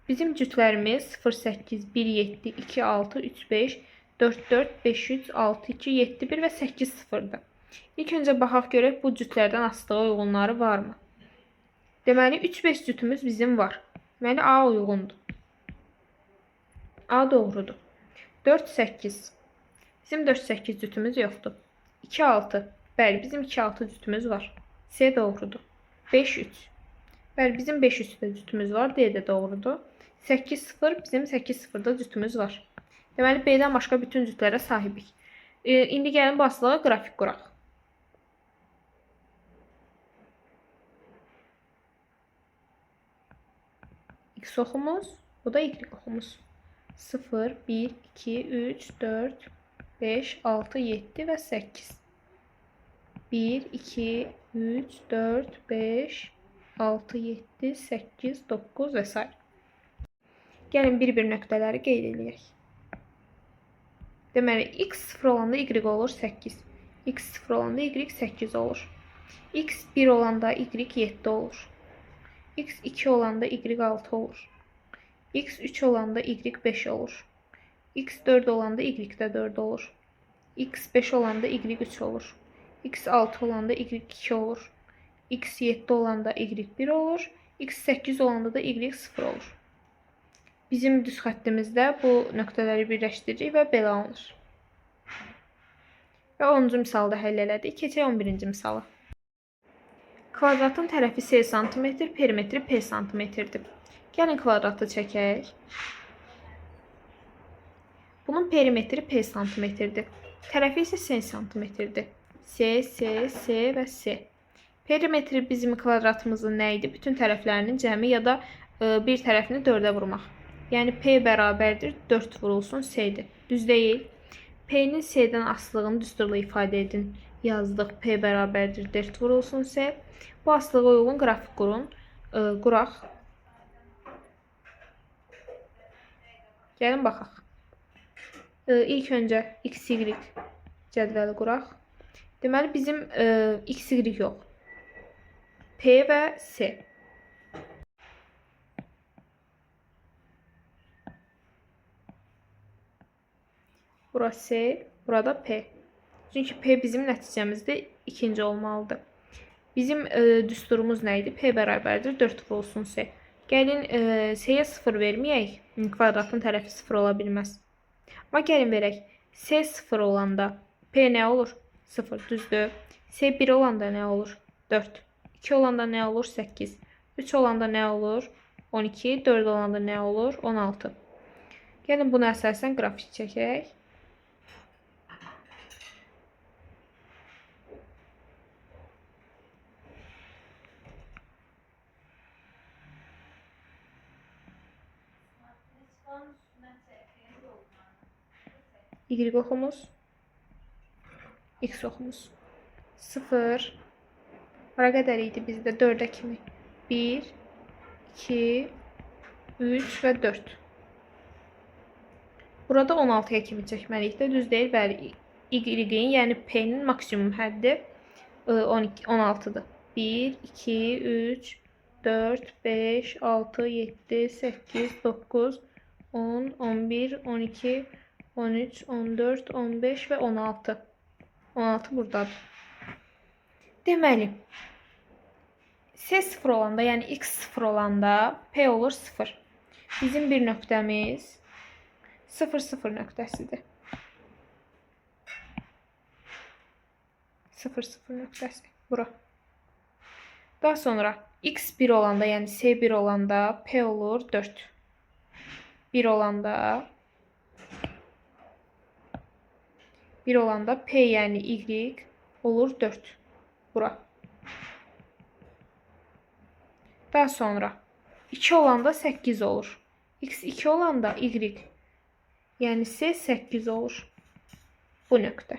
Bizim cütlərimiz 0, 8, 1, 7, 2, 6, 3, 5, 4, 4, 5, 3, 6, 2, 7, 1 və 8, 0'dır. İlk öncə baxaq görək bu cütlərdən asılığa uyğunları varmı? Deməli 3-5 cütümüz bizim var. Deməli A uyğundur. A doğrudur. 4-8. Bizim 4-8 cütümüz yoxdur. 2-6. Bəli, bizim 2-6 cütümüz var. C doğrudur. 5-3. Bəli, bizim 5-3-də cütümüz var. D də doğrudur. 8-0. Bizim 8-0'da cütümüz var. Deməli B-dən başqa bütün cütlərə sahibik. İndi gəlin bu asılığa qrafik quraq. X oxumuz, bu da Y oxumuz. 0, 1, 2, 3, 4, 5, 6, 7 və 8. 1, 2, 3, 4, 5, 6, 7, 8, 9 və s. Gəlin bir-bir nöqtələri qeyd edək. Deməli, x 0 olanda Y olur 8. X 0 olanda Y 8 olur. X 1 olanda Y 7 olur. X 2 olanda Y 6 olur. X 3 olanda Y 5 olur. X 4 olanda Y də 4 olur. X 5 olanda Y 3 olur. X 6 olanda Y 2 olur. X 7 olanda y 1 olur. X 8 olanda da y 0 olur. Bizim düz xəttimizdə bu nöqtələri birləşdiririk və belə alınır. Və 10-cu misalı da həll elədik. Keçək 11-ci misala. Kvadratın tərəfi S sm, perimetri P sm-dir. Gəlin kvadratı çəkək. Bunun perimetri P sm-dir. Tərəfi isə S sm-dir. S və S. Perimetri bizim kvadratımızın nə idi? Bütün tərəflərinin cəmi ya da bir tərəfini 4-ə vurmaq. Yəni P bərabərdir 4 vurulsun S-dir. Düz deyil. P-nin S-dən asılılığını düsturla ifadə edin. Yazdıq. P bərabərdir 4 vurulsun S. Bu asılığa uyğun qrafik quraq. Gəlin baxaq. İlk öncə XY cədvəli quraq. Deməli bizim XY yox. P və S. Bura S, burada P. Çünki P bizim nəticəmizdə ikinci olmalıdır. Bizim düsturumuz nə idi? P bərabərdir 4 vurulsun S. Gəlin S-yə 0 verməyək. Kvadratın tərəfi 0 ola bilməz. Amma gəlin verək. S 0 olanda P nə olur? 0, düzdür. S 1 olanda nə olur? 4. 2 olanda nə olur? 8. 3 olanda nə olur? 12. 4 olanda nə olur? 16. Gəlin buna əsasən qrafik çəkək. Y oxumuz, X oxumuz. 0. Bura qədər idi bizdə 4-ə kimi. 1, 2, 3 və 4. Burada 16-ya kimi çəkməliyik də, düz deyil. Bəli, Y-in, yəni P-nin maksimum həddi 16-dır. 1, 2, 3, 4, 5, 6, 7, 8, 9, 10, 11, 12, 13, 14, 15 və 16. 16 buradadır. Deməli, S 0 olanda, yəni X 0 olanda P olur 0. Bizim bir nöqtəmiz 0, 0 nöqtəsidir. 0, 0 nöqtəsi. Bura. Daha sonra X 1 olanda, yəni S 1 olanda P olur 4. 1 olanda P yəni Y olur 4. Bura. Daha sonra 2 olanda 8 olur. X 2 olanda Y yəni S 8 olur. Bu nöqtə.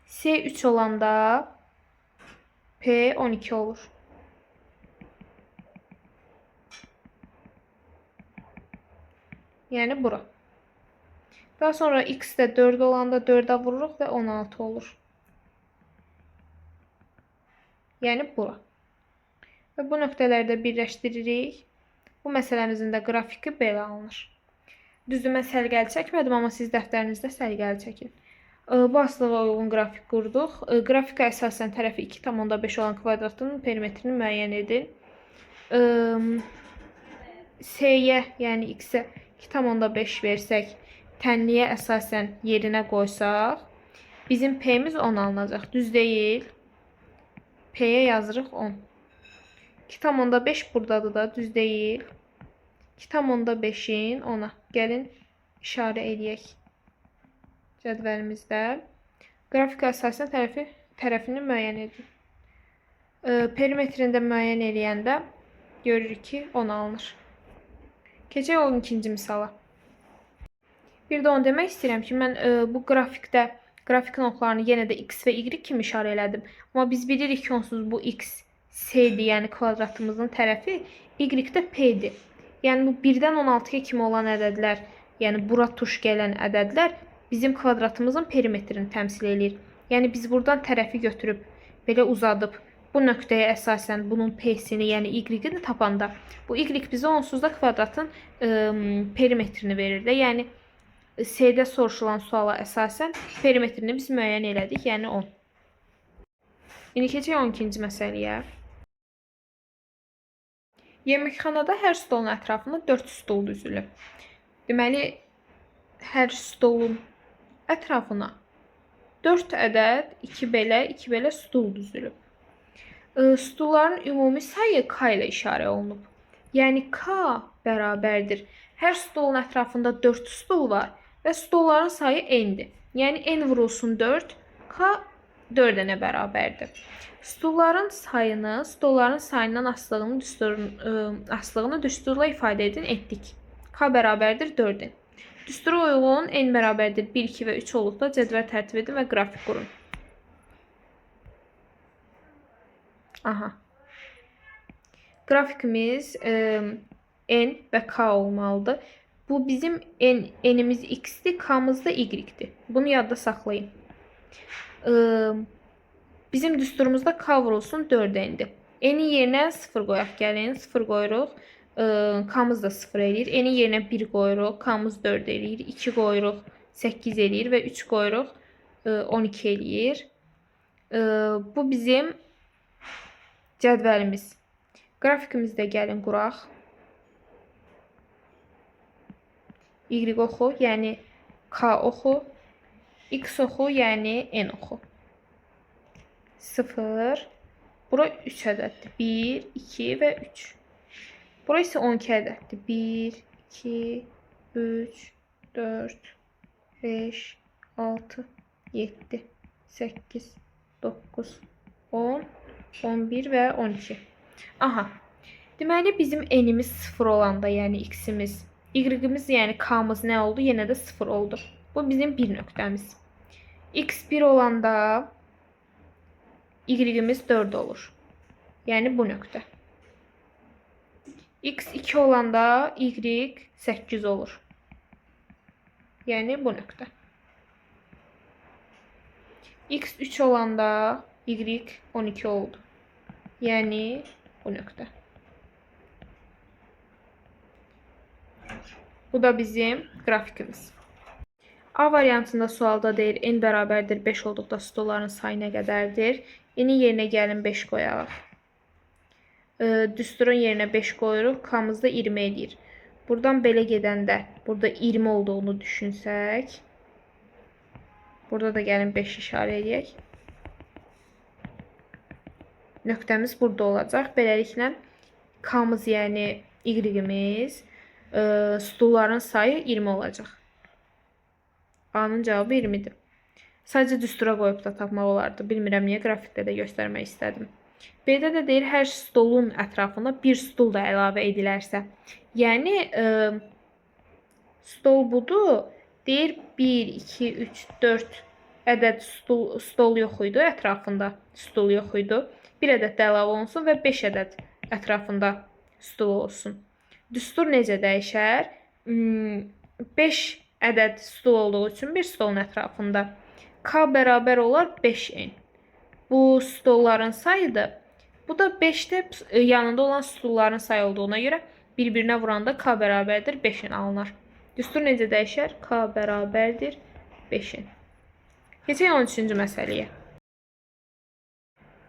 S 3 olanda P 12 olur. Yəni bura. Daha sonra X də 4 olanda 4-ə vururuq və 16 olur. Yəni bura. Və bu nöqtələri də birləşdiririk. Bu məsələmizin də qrafiki belə alınır. Düzdür, mən sərgəli çəkmədim, amma siz dəftərinizdə sərgəli çəkin. Bu asılığa uyğun qrafik qurduq. Qrafika əsasən tərəfi 2,5 olan kvadratın perimetrini müəyyən edin. S-yə, yəni X-ə 2,5 versək, tənliyə əsasən yerinə qoysaq, bizim P-miz 10 alınacaq. Düz deyil. P-yə yazırıq 10. 2,5 buradadır da, düz deyil. 2,5-in 10-a. Gəlin işarə edək cədvəlimizdə. Qrafika əsasən tərəfini müəyyən edin. Perimetrini də müəyyən edəndə görürük ki, 10 alınır. Keçək 12-ci misala. Bir də onu demək istəyirəm ki, mən bu qrafikdə qrafikin oxlarını yenə də X və Y kimi işarə elədim. Amma biz bilirik ki, onsuz bu X S-dir, yəni kvadratımızın tərəfi, Y də P-dir. Yəni bu 1-dən 16-ya kimi olan ədədlər, yəni bura tuş gələn ədədlər bizim kvadratımızın perimetrini təmsil edir. Yəni biz buradan tərəfi götürüb, belə uzadıb, bu nöqtəyə əsasən bunun P-sini, yəni Y-ni tapanda, bu Y bizə onsuz da kvadratın perimetrini verir də. Yəni S-də soruşulan suala əsasən perimetrini biz müəyyən elədik, yəni 10. İndi keçək 12-ci məsələyə. Yeməkxanada hər stolun ətrafında 4 stol düzülüb. Deməli, hər stolun ətrafına 4 ədəd 2 belə stol düzülüb. Stulların ümumi sayı K ilə işarə olunub. Yəni K bərabərdir. Hər stolun ətrafında 4 stol var və stolların sayı n-dir. Yəni n vurulsun 4, K 4 dənə bərabərdir. Stolların sayından asılılığını düsturla ifadə etdik. K bərabərdir 4-in. Düstura uyğun n bərabərdir 1, 2 və 3 olduqda cədvəl tərtib edin və qrafik qurun. Qrafikimiz n və k olmalıdır. Bu bizim n'imiz x-dir, k-mız da y-dir. Bunu yadda saxlayın. Bizim düsturumuzda k vurulsun 4n-dir. N-in yerinə 0 qoyaq gəlin. 0 qoyuruq. K-mız da 0 eləyir. N-in yerinə 1 qoyuruq. K-mız 4 eləyir. 2 qoyuruq. 8 eləyir və 3 qoyuruq. 12 eləyir. Bu bizim cədvəlimiz. Qrafikimizdə gəlin quraq. Y oxu, yəni K oxu. X oxu, yəni N oxu. 0. Bura 3 ədəddir. 1, 2 və 3. Bura isə 12 ədəddir. 1, 2, 3, 4, 5, 6, 7, 8, 9, 10, 11 və 12. Deməli, bizim n-imiz 0 olanda, yəni x-imiz, y-imiz, yəni k-mız nə oldu? Yenə də 0 oldu. Bu bizim bir nöqtəmiz. X 1 olanda y-imiz 4 olur. Yəni bu nöqtə. X 2 olanda y 8 olur. Yəni bu nöqtə. X 3 olanda y 12 oldu. Yəni bu nöqtə. Bu da bizim qrafikimiz. A variantında sualda deyir n bərabərdir 5 olduqda stolların sayı nə qədərdir? N-in yerinə gəlin 5 qoyaq. Düsturun yerinə 5 qoyuruq. K-mız da 20 eləyir. Buradan belə gedəndə burada 20 olduğunu düşünsək. Burada da gəlin 5 işarə edək. Nöqtəmiz burada olacaq. Beləliklə K-mız, yəni y-imiz, stulların sayı 20 olacaq. A-nın cavabı 20-dir. Sadəcə düstura qoyub da tapmaq olardı. Bilmirəm niyə qrafikdə də göstərmək istədim. B-də də deyir, hər stolun ətrafına bir stul da əlavə edilərsə. Yəni, stol budur. Deyir, 1, 2, 3, 4 ədəd stol yox idi ətrafında. Stul yox idi. 1 ədəd də əlavə olunsun və 5 ədəd ətrafında stul olsun. Düstur necə dəyişər? 5 ədəd stul olduğu üçün bir stolun ətrafında K bərabər olar 5n. Bu stolların sayıdır. Bu da 5-də yanında olan stulların sayı olduğuna görə bir-birinə vuranda K bərabərdir 5n alınır. Düstur necə dəyişər? K bərabərdir 5n. Keçək 13-cü məsələyə.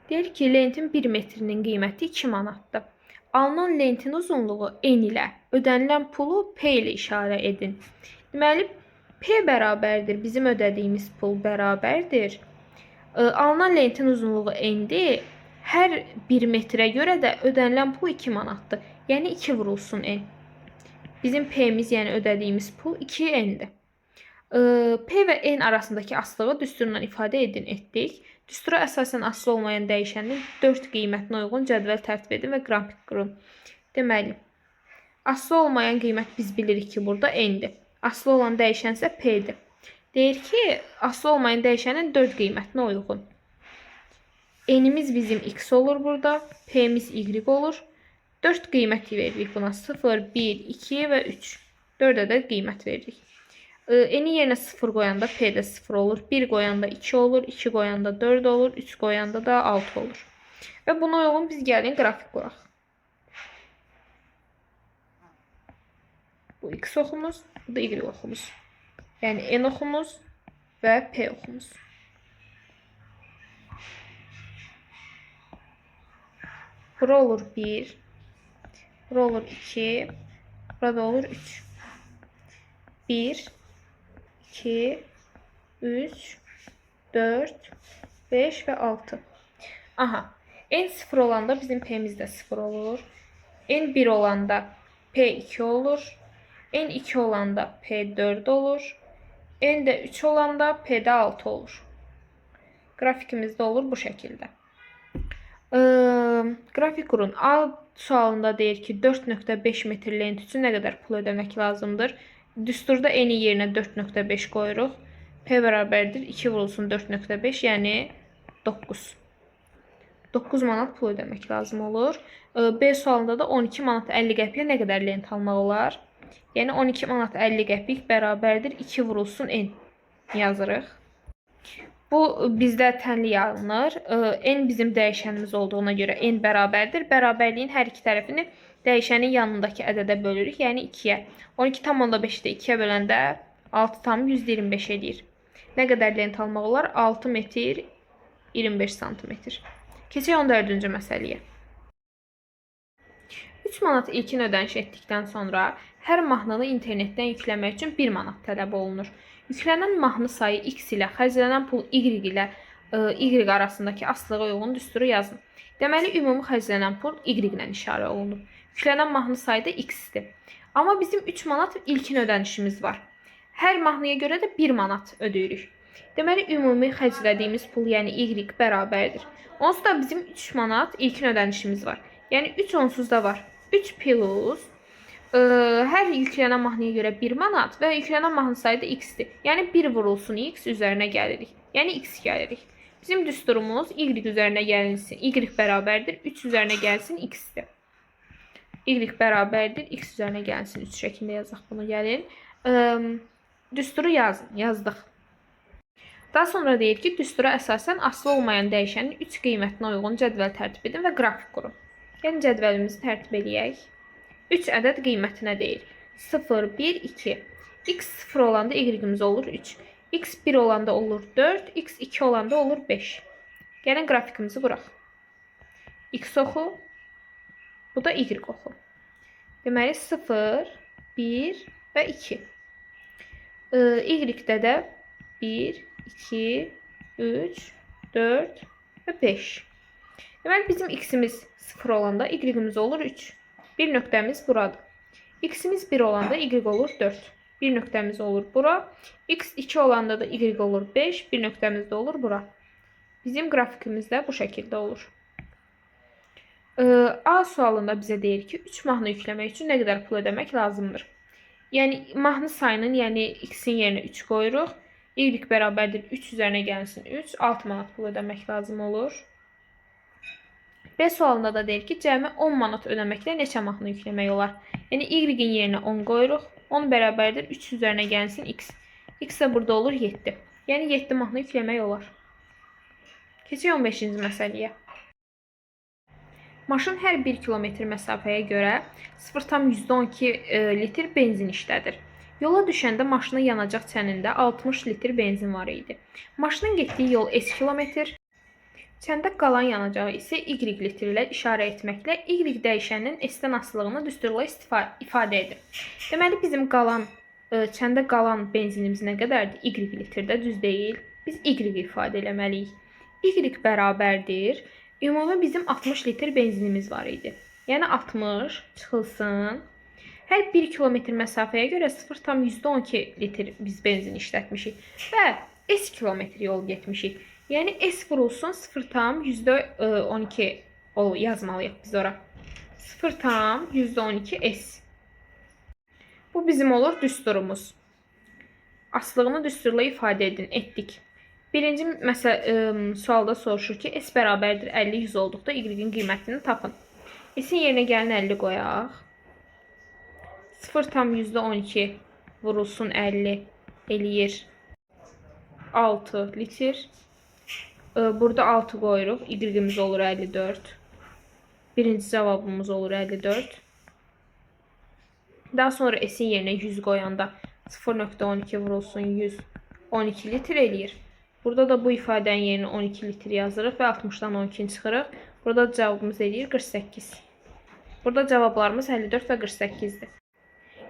Deyir ki, lentin 1 metrinin qiyməti 2 manatdır. Alınan lentin uzunluğu n ilə, ödənilən pulu P ilə işarə edin. Deməli, P bərabərdir, bizim ödədiyimiz pul bərabərdir. Alınan lentin uzunluğu n-dir. Hər 1 metrə görə də ödənilən pul 2 manatdır. Yəni 2 vurulsun n. Bizim P-miz, yəni ödədiyimiz pul 2n-dir. P və n arasındakı asılığı düsturla ifadə etdik. Düstura əsasən asılı olmayan dəyişənin 4 qiymətinə uyğun cədvəl tərtib edin və qrafik qurun. Deməli, asılı olmayan qiymət biz bilirik ki, burada n-dir. Asılı olan dəyişən isə P-dir. Deyir ki, asılı olmayan dəyişənin 4 qiymətinə uyğun. N-imiz bizim x olur burada. P-miz y olur. 4 qiymət veririk buna. 0, 1, 2 və 3. 4 ədəd qiymət veririk. N-in yerinə 0 qoyanda P-də 0 olur. 1 qoyanda 2 olur. 2 qoyanda 4 olur. 3 qoyanda da 6 olur. Və buna uyğun biz gəlin qrafik quraq. Bu x oxumuz, bu da y oxumuz. Yəni n oxumuz və P oxumuz. Bura olur 1. Bura olur 2. Burada olur 3. 1, 2, 3, 4, 5 ve 6. Aha. En 0 olanda bizim P'miz de 0 olur. En 1 olanda P2 olur. En 2 olanda P4 olur. En de 3 olanda P'de 6 olur. Grafikimizde olur bu şekilde. Grafik kurun. A sualında deyir ki 4.5 metr lent üçün nə qədər pul ödəmək lazımdır? Düsturda eni yerinə 4.5 qoyuruq. P bərabərdir 2 vurulsun 4.5, yəni 9. 9 manat pul ödəmək lazım olur. B sualında da 12 manat 50 qəpiyə nə qədər lent almaq olar? Yəni 12 manat 50 qəpik bərabərdir 2 vurulsun n yazırıq. Bu bizdə tənli alınır. N bizim dəyişənimiz olduğuna görə n bərabərdir. Bərabərliyin hər iki tərəfini dəyişənin yanındakı ədədə bölürük, yəni 2-yə. 12,5-də 2-yə böləndə 6,125 edir. Nə qədər lent almaq olar? 6 metr 25 sm. Keçək 14-cü məsələyə. 3 manat ilkin ödəniş etdikdən sonra hər mahnını internetdən yükləmək üçün 1 manat tələb olunur. Yüklənən mahnı sayı x ilə, xərclənən pul y ilə y arasındakı asılığa uyğun düsturu yazın. Deməli, ümumi xərclənən pul y ilə işarə olunub. Yüklənən mahnı sayı da x-dir. Amma bizim 3 manat ilkin ödənişimiz var. Hər mahnıya görə də 1 manat ödəyirik. Deməli, ümumi xərclədiyimiz pul, yəni y bərabərdir. Onsuz da bizim 3 manat ilkin ödənişimiz var. Yəni 3 onsuz da var. 3 plus hər yüklənən mahnıya görə 1 manat və yüklənən mahnı sayı da x-dir. Yəni 1 vurulsun x üzərinə gəlirik. Yəni x gəlirik. Bizim düsturumuz y üzərinə gəlinsin. Y bərabərdir 3 üzərinə gəlsin x-dir. Y bərabərdir x üzərinə gəlsin. 3 şəklində yazaq bunu, gəlin. Düsturu yazın. Yazdıq. Daha sonra deyir ki, düstura əsasən asılı olmayan dəyişənin 3 qiymətinə uyğun cədvəl tərtib edin və qrafik qurun. Yəni cədvəlimizi tərtib edək. 3 ədəd qiymətinə deyir. 0, 1, 2. X 0 olanda y-imiz olur 3. X 1 olanda olur 4. X 2 olanda olur 5. Gəlin qrafikimizi quraq. X oxu. Bu da y oxu. Deməli 0, 1 və 2. Y-də də 1, 2, 3, 4 və 5. Deməli bizim x-imiz 0 olanda y-imiz olur 3. Bir nöqtəmiz buradır. X-imiz 1 olanda y olur 4. Bir nöqtəmiz olur bura. X 2 olanda da y olur 5. Bir nöqtəmiz də olur bura. Bizim qrafikimiz də bu şəkildə olur. A sualında bizə deyir ki, 3 mahnı yükləmək üçün nə qədər pul ödəmək lazımdır? Yəni mahnı sayının, yəni x-in yerinə 3 qoyuruq. Y bərabərdir 3 üzərinə gəlsin 3. 6 manat pul ödəmək lazım olur. B sualında da deyir ki, cəmi 10 manat ödəməklə neçə mahnı yükləmək olar? Yəni y-in yerinə 10 qoyuruq. 10 bərabərdir 3 üzərinə gəlsin x. X də burada olur 7. Yəni 7 mahnı yükləmək olar. Keçək 15-ci məsələyə. Maşın hər 1 kilometr məsafəyə görə 0,12 litr benzin işlədir. Yola düşəndə maşının yanacaq çənində 60 litr benzin var idi. Maşının getdiyi yol S kilometr. Çəndə qalan yanacağı isə y litr ilə işarə etməklə y dəyişəninin S-dən asılılığını düsturla ifadə edir. Deməli, bizim çəndə qalan benzinimiz nə qədərdir? Y litrdə, düz deyil. Biz y ifadə eləməliyik. Y bərabərdir. Ümumi bizim 60 litr benzinimiz var idi. Yəni 60 çıxılsın. Hər 1 kilometr məsafəyə görə 0,12 litr biz benzin işlətmişik və S kilometr yol getmişik. Yəni S vurulsun 0,12 yazmalıyıq biz ora. 0,12 S. Bu bizim olur düsturumuz. Aslığını düsturla ifadə etdik. Birinci sualda soruşur ki, S bərabərdir 50, 100 olduqda y-in qiymətini tapın. S-in yerinə gəlin 50 qoyaq. 0,12 vurulsun 50 eləyir 6 litr. Burada 6 qoyuruq. Y-imiz olur 54. Birinci cavabımız olur 54. Daha sonra S-in yerinə 100 qoyanda 0,12 vurulsun 100 12 litr eləyir. Burada da bu ifadənin yerinə 12 litr yazırıq və 60-dan 12 çıxırıq. Burada cavabımız eləyir 48. Burada cavablarımız 54 və 48-dir.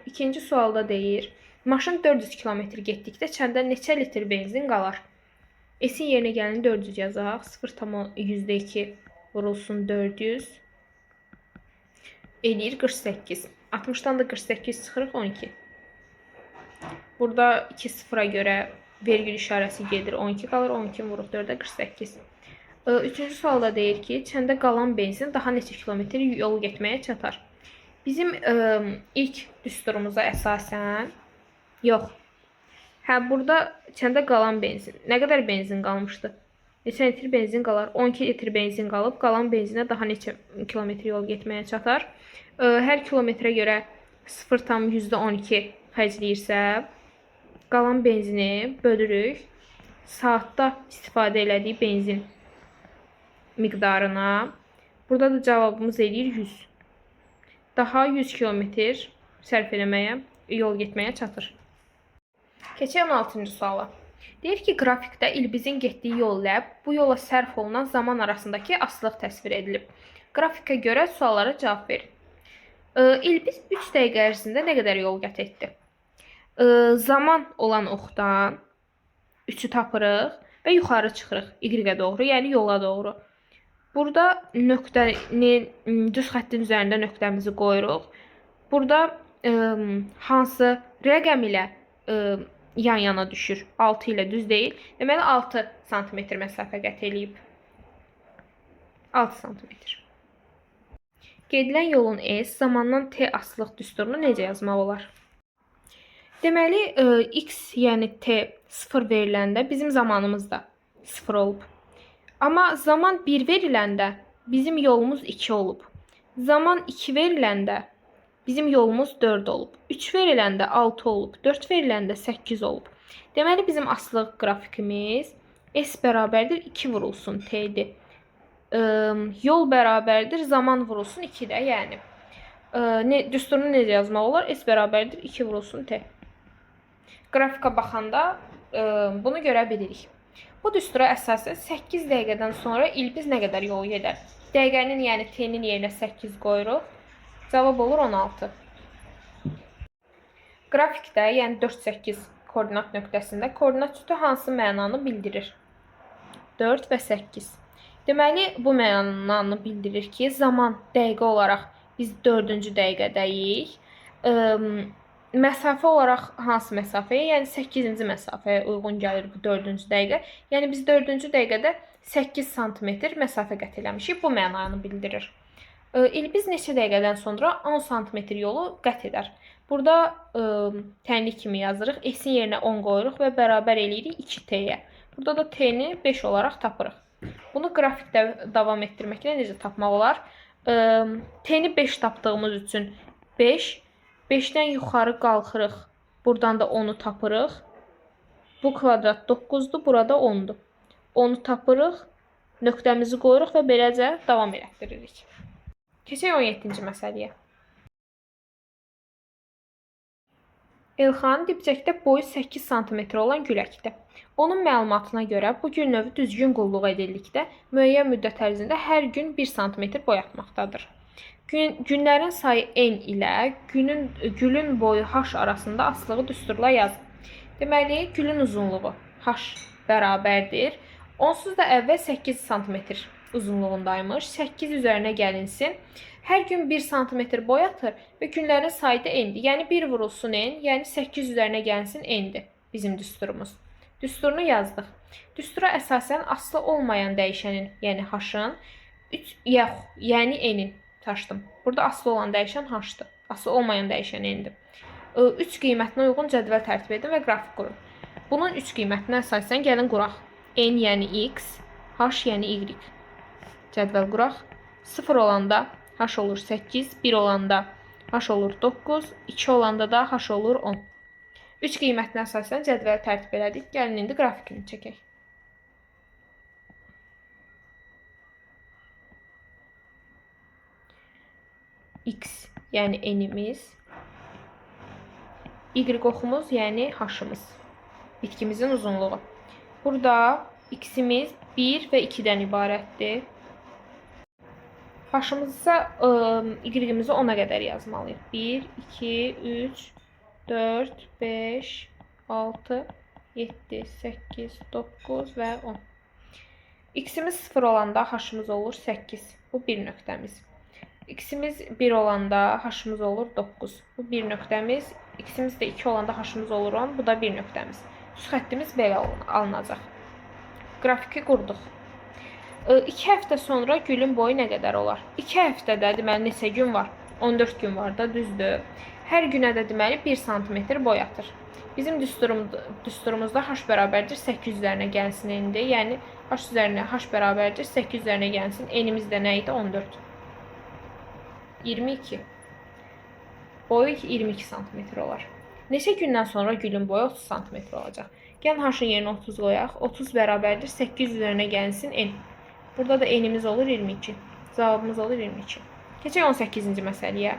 İkinci sualda deyir, maşın 400 km getdikdə kəndə neçə litr benzin qalar? S-in yerinə gəlin 400 yazaq. 0,2 vurulsun 400. Eləyir 48. 60-dan da 48 çıxırıq 12. Burada 2 sıfıra görə vergül işarəsi gedir. 12 qalır. 12 vuruq 4-ə 48. Üçüncü sualda deyir ki, kəndə qalan benzin daha neçə kilometr yol getməyə çatar? Bizim ilk düsturumuza əsasən yox. Burada kəndə qalan benzin. Nə qədər benzin qalmışdı? Neçə litr benzin qalar? 12 litr benzin qalıb. Qalan benzinə daha neçə kilometr yol getməyə çatar? Hər kilometrə görə 0,12 xərcləyirsə, qalan benzini bölürük saatda istifadə elədiyi benzin miqdarına. Burada da cavabımız eləyir 100. Daha 100 kilometr sərf eləməyə, yol getməyə çatır. Keçək 16-cı suala. Deyir ki, qrafikdə İlbizin getdiyi yol ilə bu yola sərf olunan zaman arasındakı asılıq təsvir edilib. Qrafikə görə suallara cavab verin. İlbiz 3 dəqiqə ərzində nə qədər yol qət etdi? Zaman olan oxdan 3-ü tapırıq və yuxarı çıxırıq Y-ə doğru, yəni yola doğru. Burada nöqtənin, düz xəttin üzərində nöqtəmizi qoyuruq. Burada hansı rəqəm ilə yan-yana düşür? 6 ilə düz deyil. Deməli 6 sm məsafə qət eləyib. 6 sm. Gedilən yolun S zamandan T asılıq düsturunu necə yazmaq olar? Deməli, X, yəni T 0 veriləndə bizim zamanımız da 0 olub. Amma zaman 1 veriləndə bizim yolumuz 2 olub. Zaman 2 veriləndə bizim yolumuz 4 olub. 3 veriləndə 6 olub. 4 veriləndə 8 olub. Deməli, bizim asılıq qrafikimiz S bərabərdir 2 vurulsun T'dir. Yol bərabərdir zaman vurulsun 2-də, yəni. Düsturunu necə yazmaq olar? S bərabərdir 2 vurulsun T. Qrafika baxanda bunu görə bilirik. Bu düstura əsasən 8 dəqiqədən sonra İlbiz nə qədər yol gedər? Dəqiqənin, yəni T'nin yerinə 8 qoyuruq. Cavab olur 16. Qrafikdə, yəni 4-8 koordinat nöqtəsində koordinat cütü hansı mənanı bildirir? 4 və 8. Deməli, bu mənanı bildirir ki, zaman dəqiqə olaraq biz 4-cü dəqiqədəyik. Məsafə olaraq hansı məsafəyə? Yəni 8-ci məsafəyə uyğun gəlir bu 4-cü dəqiqə. Yəni biz 4-cü dəqiqədə 8 sm məsafə qət eləmişik. Bu mənanı bildirir. İlbiz neçə dəqiqədən sonra 10 sm yolu qət edər? Burada tənlik kimi yazırıq. S-in yerinə 10 qoyuruq və bərabər eləyirik 2T-yə. Burada da T-ni 5 olaraq tapırıq. Bunu qrafikdə davam etdirməklə necə tapmaq olar? T-ni 5 tapdığımız üçün 5. 5-dən yuxarı qalxırıq. Buradan da 10-u tapırıq. Bu kvadrat 9-dur, burada 10-dur. 10-u tapırıq, nöqtəmizi qoyuruq və beləcə davam elətdiririk. Keçək 17-ci məsələyə. Elxan dibçəkdə boyu 8 sm olan güləkdə. Onun məlumatına görə bu gül növü düzgün qulluq edildikdə müəyyən müddət ərzində hər gün 1 sm boyatmaqdadır. Günlərin sayı n ilə gülün boyu h arasında asılığı düsturla yazın. Deməli, gülün uzunluğu h bərabərdir. Onsuz da əvvəl 8 sm uzunluğundaymış. 8 üzərinə gəlinsin. Hər gün 1 sm boyatır və günlərin sayı da n-dir. Yəni 1 vurulsun n, yəni 8 üzərinə gəlsin n-dir bizim düsturumuz. Düsturunu yazdıq. Düstura əsasən aslı olmayan dəyişənin, yəni h-ın, yəni n-in taşdım. Burada aslı olan dəyişən h-dır. Aslı olmayan dəyişən n-dir. 3 qiymətinə uyğun cədvəl tərtib edin və qrafik qurun. Bunun 3 qiymətinə əsasən gəlin quraq. N yəni x, h yəni y. Cədvəl quraq. 0 olanda h olur 8, 1 olanda h olur 9, 2 olanda da h olur 10. 3 qiymətinə əsasən cədvəl tərtib elədik. Gəlin indi qrafikini çəkək. X yəni n-imiz, y oxumuz yəni h-ımız, bitkimizin uzunluğu. Burada x-imiz 1 və 2-dən ibarətdir. H-ımız isə Y-imizi 10-a qədər yazmalıyıq. 1, 2, 3, 4, 5, 6, 7, 8, 9 və 10. X-imiz 0 olanda H-ımız olur 8. Bu bir nöqtəmiz. X-imiz 1 olanda H-ımız olur 9. Bu bir nöqtəmiz. X-imiz də 2 olanda H-ımız olur 10. Bu da bir nöqtəmiz. Düz xəttimiz belə alınacaq. Qrafiki qurduq. 2 həftə sonra gülün boyu nə qədər olar? 2 həftədə deməli neçə gün var? 14 gün var da, düzdür. Hər günə də deməli 1 sm boy atır. Bizim düsturumuzda h bərabərdir 8 üzərinə gəlsin endi. Yəni h üzərinə h bərabərdir 8 üzərinə gəlsin. Enimiz də nə idi? 14. 22. Boyu 22 sm olar. Neçə gündən sonra gülün boyu 30 sm olacaq. Gəlin h-ın yerinə 30 qoyaq. 30 bərabərdir 8 üzərinə gəlsin n. Burada da enimiz olur 22. Cavabımız olur 22. Keçək 18-ci məsələyə.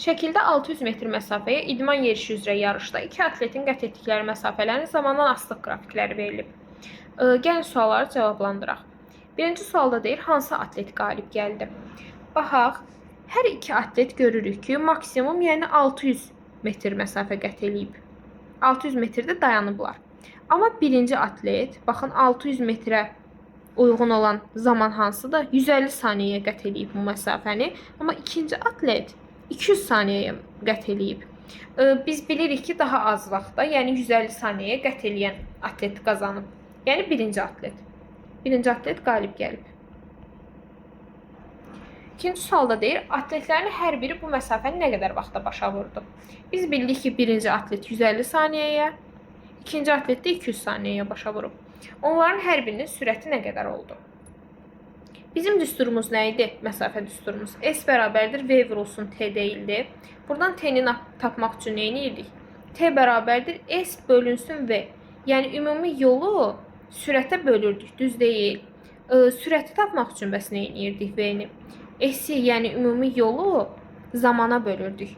Şəkildə 600 metr məsafəyə idman yerişi üzrə yarışda 2 atletin qət etdikləri məsafələrin zamandan asılıq qrafikləri verilib. Gəlin sualları cavablandıraq. Birinci sualda deyir, hansı atlet qalib gəldi? Baxaq, hər iki atlet görürük ki, maksimum, yəni 600 metr məsafə qət edib. 600 metrdə dayanıblar. Amma birinci atlet, baxın 600 metrə uyğun olan zaman hansıdır? 150 saniyəyə qət edib bu məsafəni. Amma ikinci atlet 200 saniyəyə qət edib. Biz bilirik ki, daha az vaxtda, yəni 150 saniyəyə qət edən atlet qazanıb. Yəni birinci atlet. Birinci atlet qalib gəlib. İkinci sualda deyir, atletlərin hər biri bu məsafəni nə qədər vaxtda başa vurdu? Biz bildik ki, birinci atlet 150 saniyəyə, ikinci atlet də 200 saniyəyə başa vurub. Onların hər birinin sürəti nə qədər oldu? Bizim düsturumuz nə idi? Məsafə düsturumuz. S bərabərdir V vurulsun T deyildi. Buradan T-ni tapmaq üçün nə edirdik? T bərabərdir S bölünsün V. Yəni ümumi yolu sürətə bölürdük, düz deyil. Sürəti tapmaq üçün bəs nə edirdik V-ni? S-i, yəni ümumi yolu zamana bölürdük.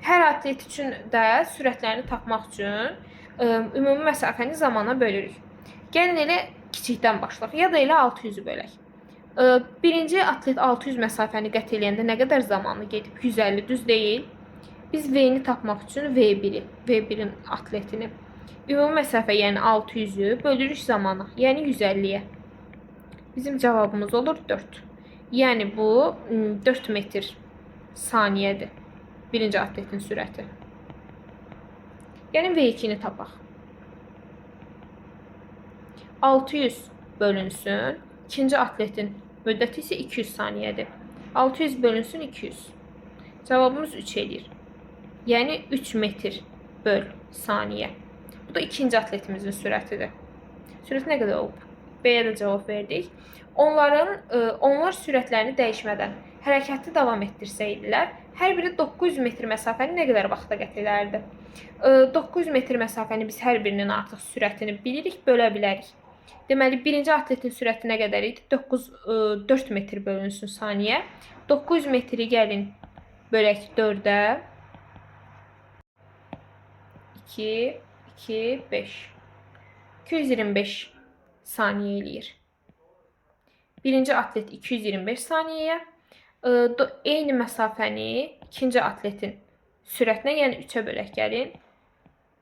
Hər atlet üçün də sürətlərini tapmaq üçün ümumi məsafəni zamana bölürük. Gəlin elə kiçikdən başlayaq, ya da elə 600-ü bölək. Birinci atlet 600 məsafəni qət eləyəndə nə qədər zamanı gedib? 150, düz deyil. Biz V-ni tapmaq üçün V1-in atletini. Ümumi məsafə, yəni 600-ü bölürük zamana, yəni 150-yə. Bizim cavabımız olur 4. Yəni bu 4 metr saniyədir. Birinci atletin sürəti. Yəni V2-ni tapaq. 600 bölünsün. İkinci atletin müddəti isə 200 saniyədir. 600 bölünsün 200. Cavabımız 3 edir. Yəni 3 metr böl saniyə. Bu da ikinci atletimizin sürətidir. Sürəti nə qədər olub? B-yə də cavab verdik. Onlar sürətlərini dəyişmədən hərəkəti davam etdirsəydilər, hər biri 900 metr məsafəni nə qədər vaxtda qət edərdi? 900 metr məsafəni biz hər birinin artıq sürətini bilirik, bölə bilərik. Deməli, birinci atletin sürəti nə qədər idi? 4 metr bölünsün saniyə. 900 metri gəlin bölək 4-ə. 2, 2, 5. 225 saniyə eləyir. Birinci atlet 225 saniyəyə, eyni məsafəni ikinci atletin sürətinə, yəni 3-ə bölək gəlin.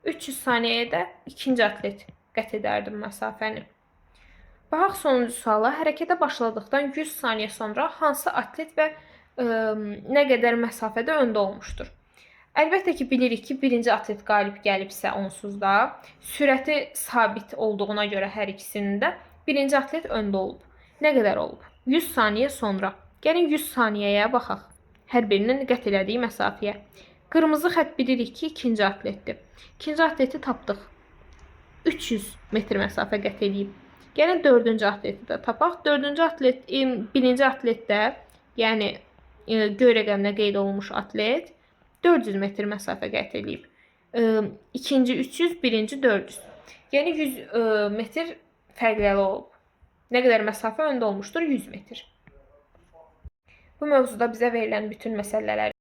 300 saniyəyə də ikinci atlet qət edərdi məsafəni. Baxaq sonuncu suala. Hərəkətə başladıqdan 100 saniyə sonra hansı atlet və nə qədər məsafədə öndə olmuşdur? Əlbəttə ki, bilirik ki, birinci atlet qalib gəlibsə onsuzda, sürəti sabit olduğuna görə hər ikisinin də birinci atlet öndə olub. Nə qədər olub? 100 saniyə sonra. Gəlin 100 saniyəyə baxaq. Hər birinin qət elədiyi məsafəyə. Qırmızı xətt bilirik ki, ikinci atletdir. İkinci atleti tapdıq. 300 metr məsafə qət edib. Gəlin dördüncü atleti də tapaq. Dördüncü atlet, birinci atletdə, yəni göy rəqəminə qeyd olunmuş atlet 400 metr məsafə qət edib. İkinci 300, birinci 400. Yəni 100 metr fərqləri olub. Nə qədər məsafə öndə olmuşdur? 100 metr. Bu mövzuda bizə verilən bütün məsələlər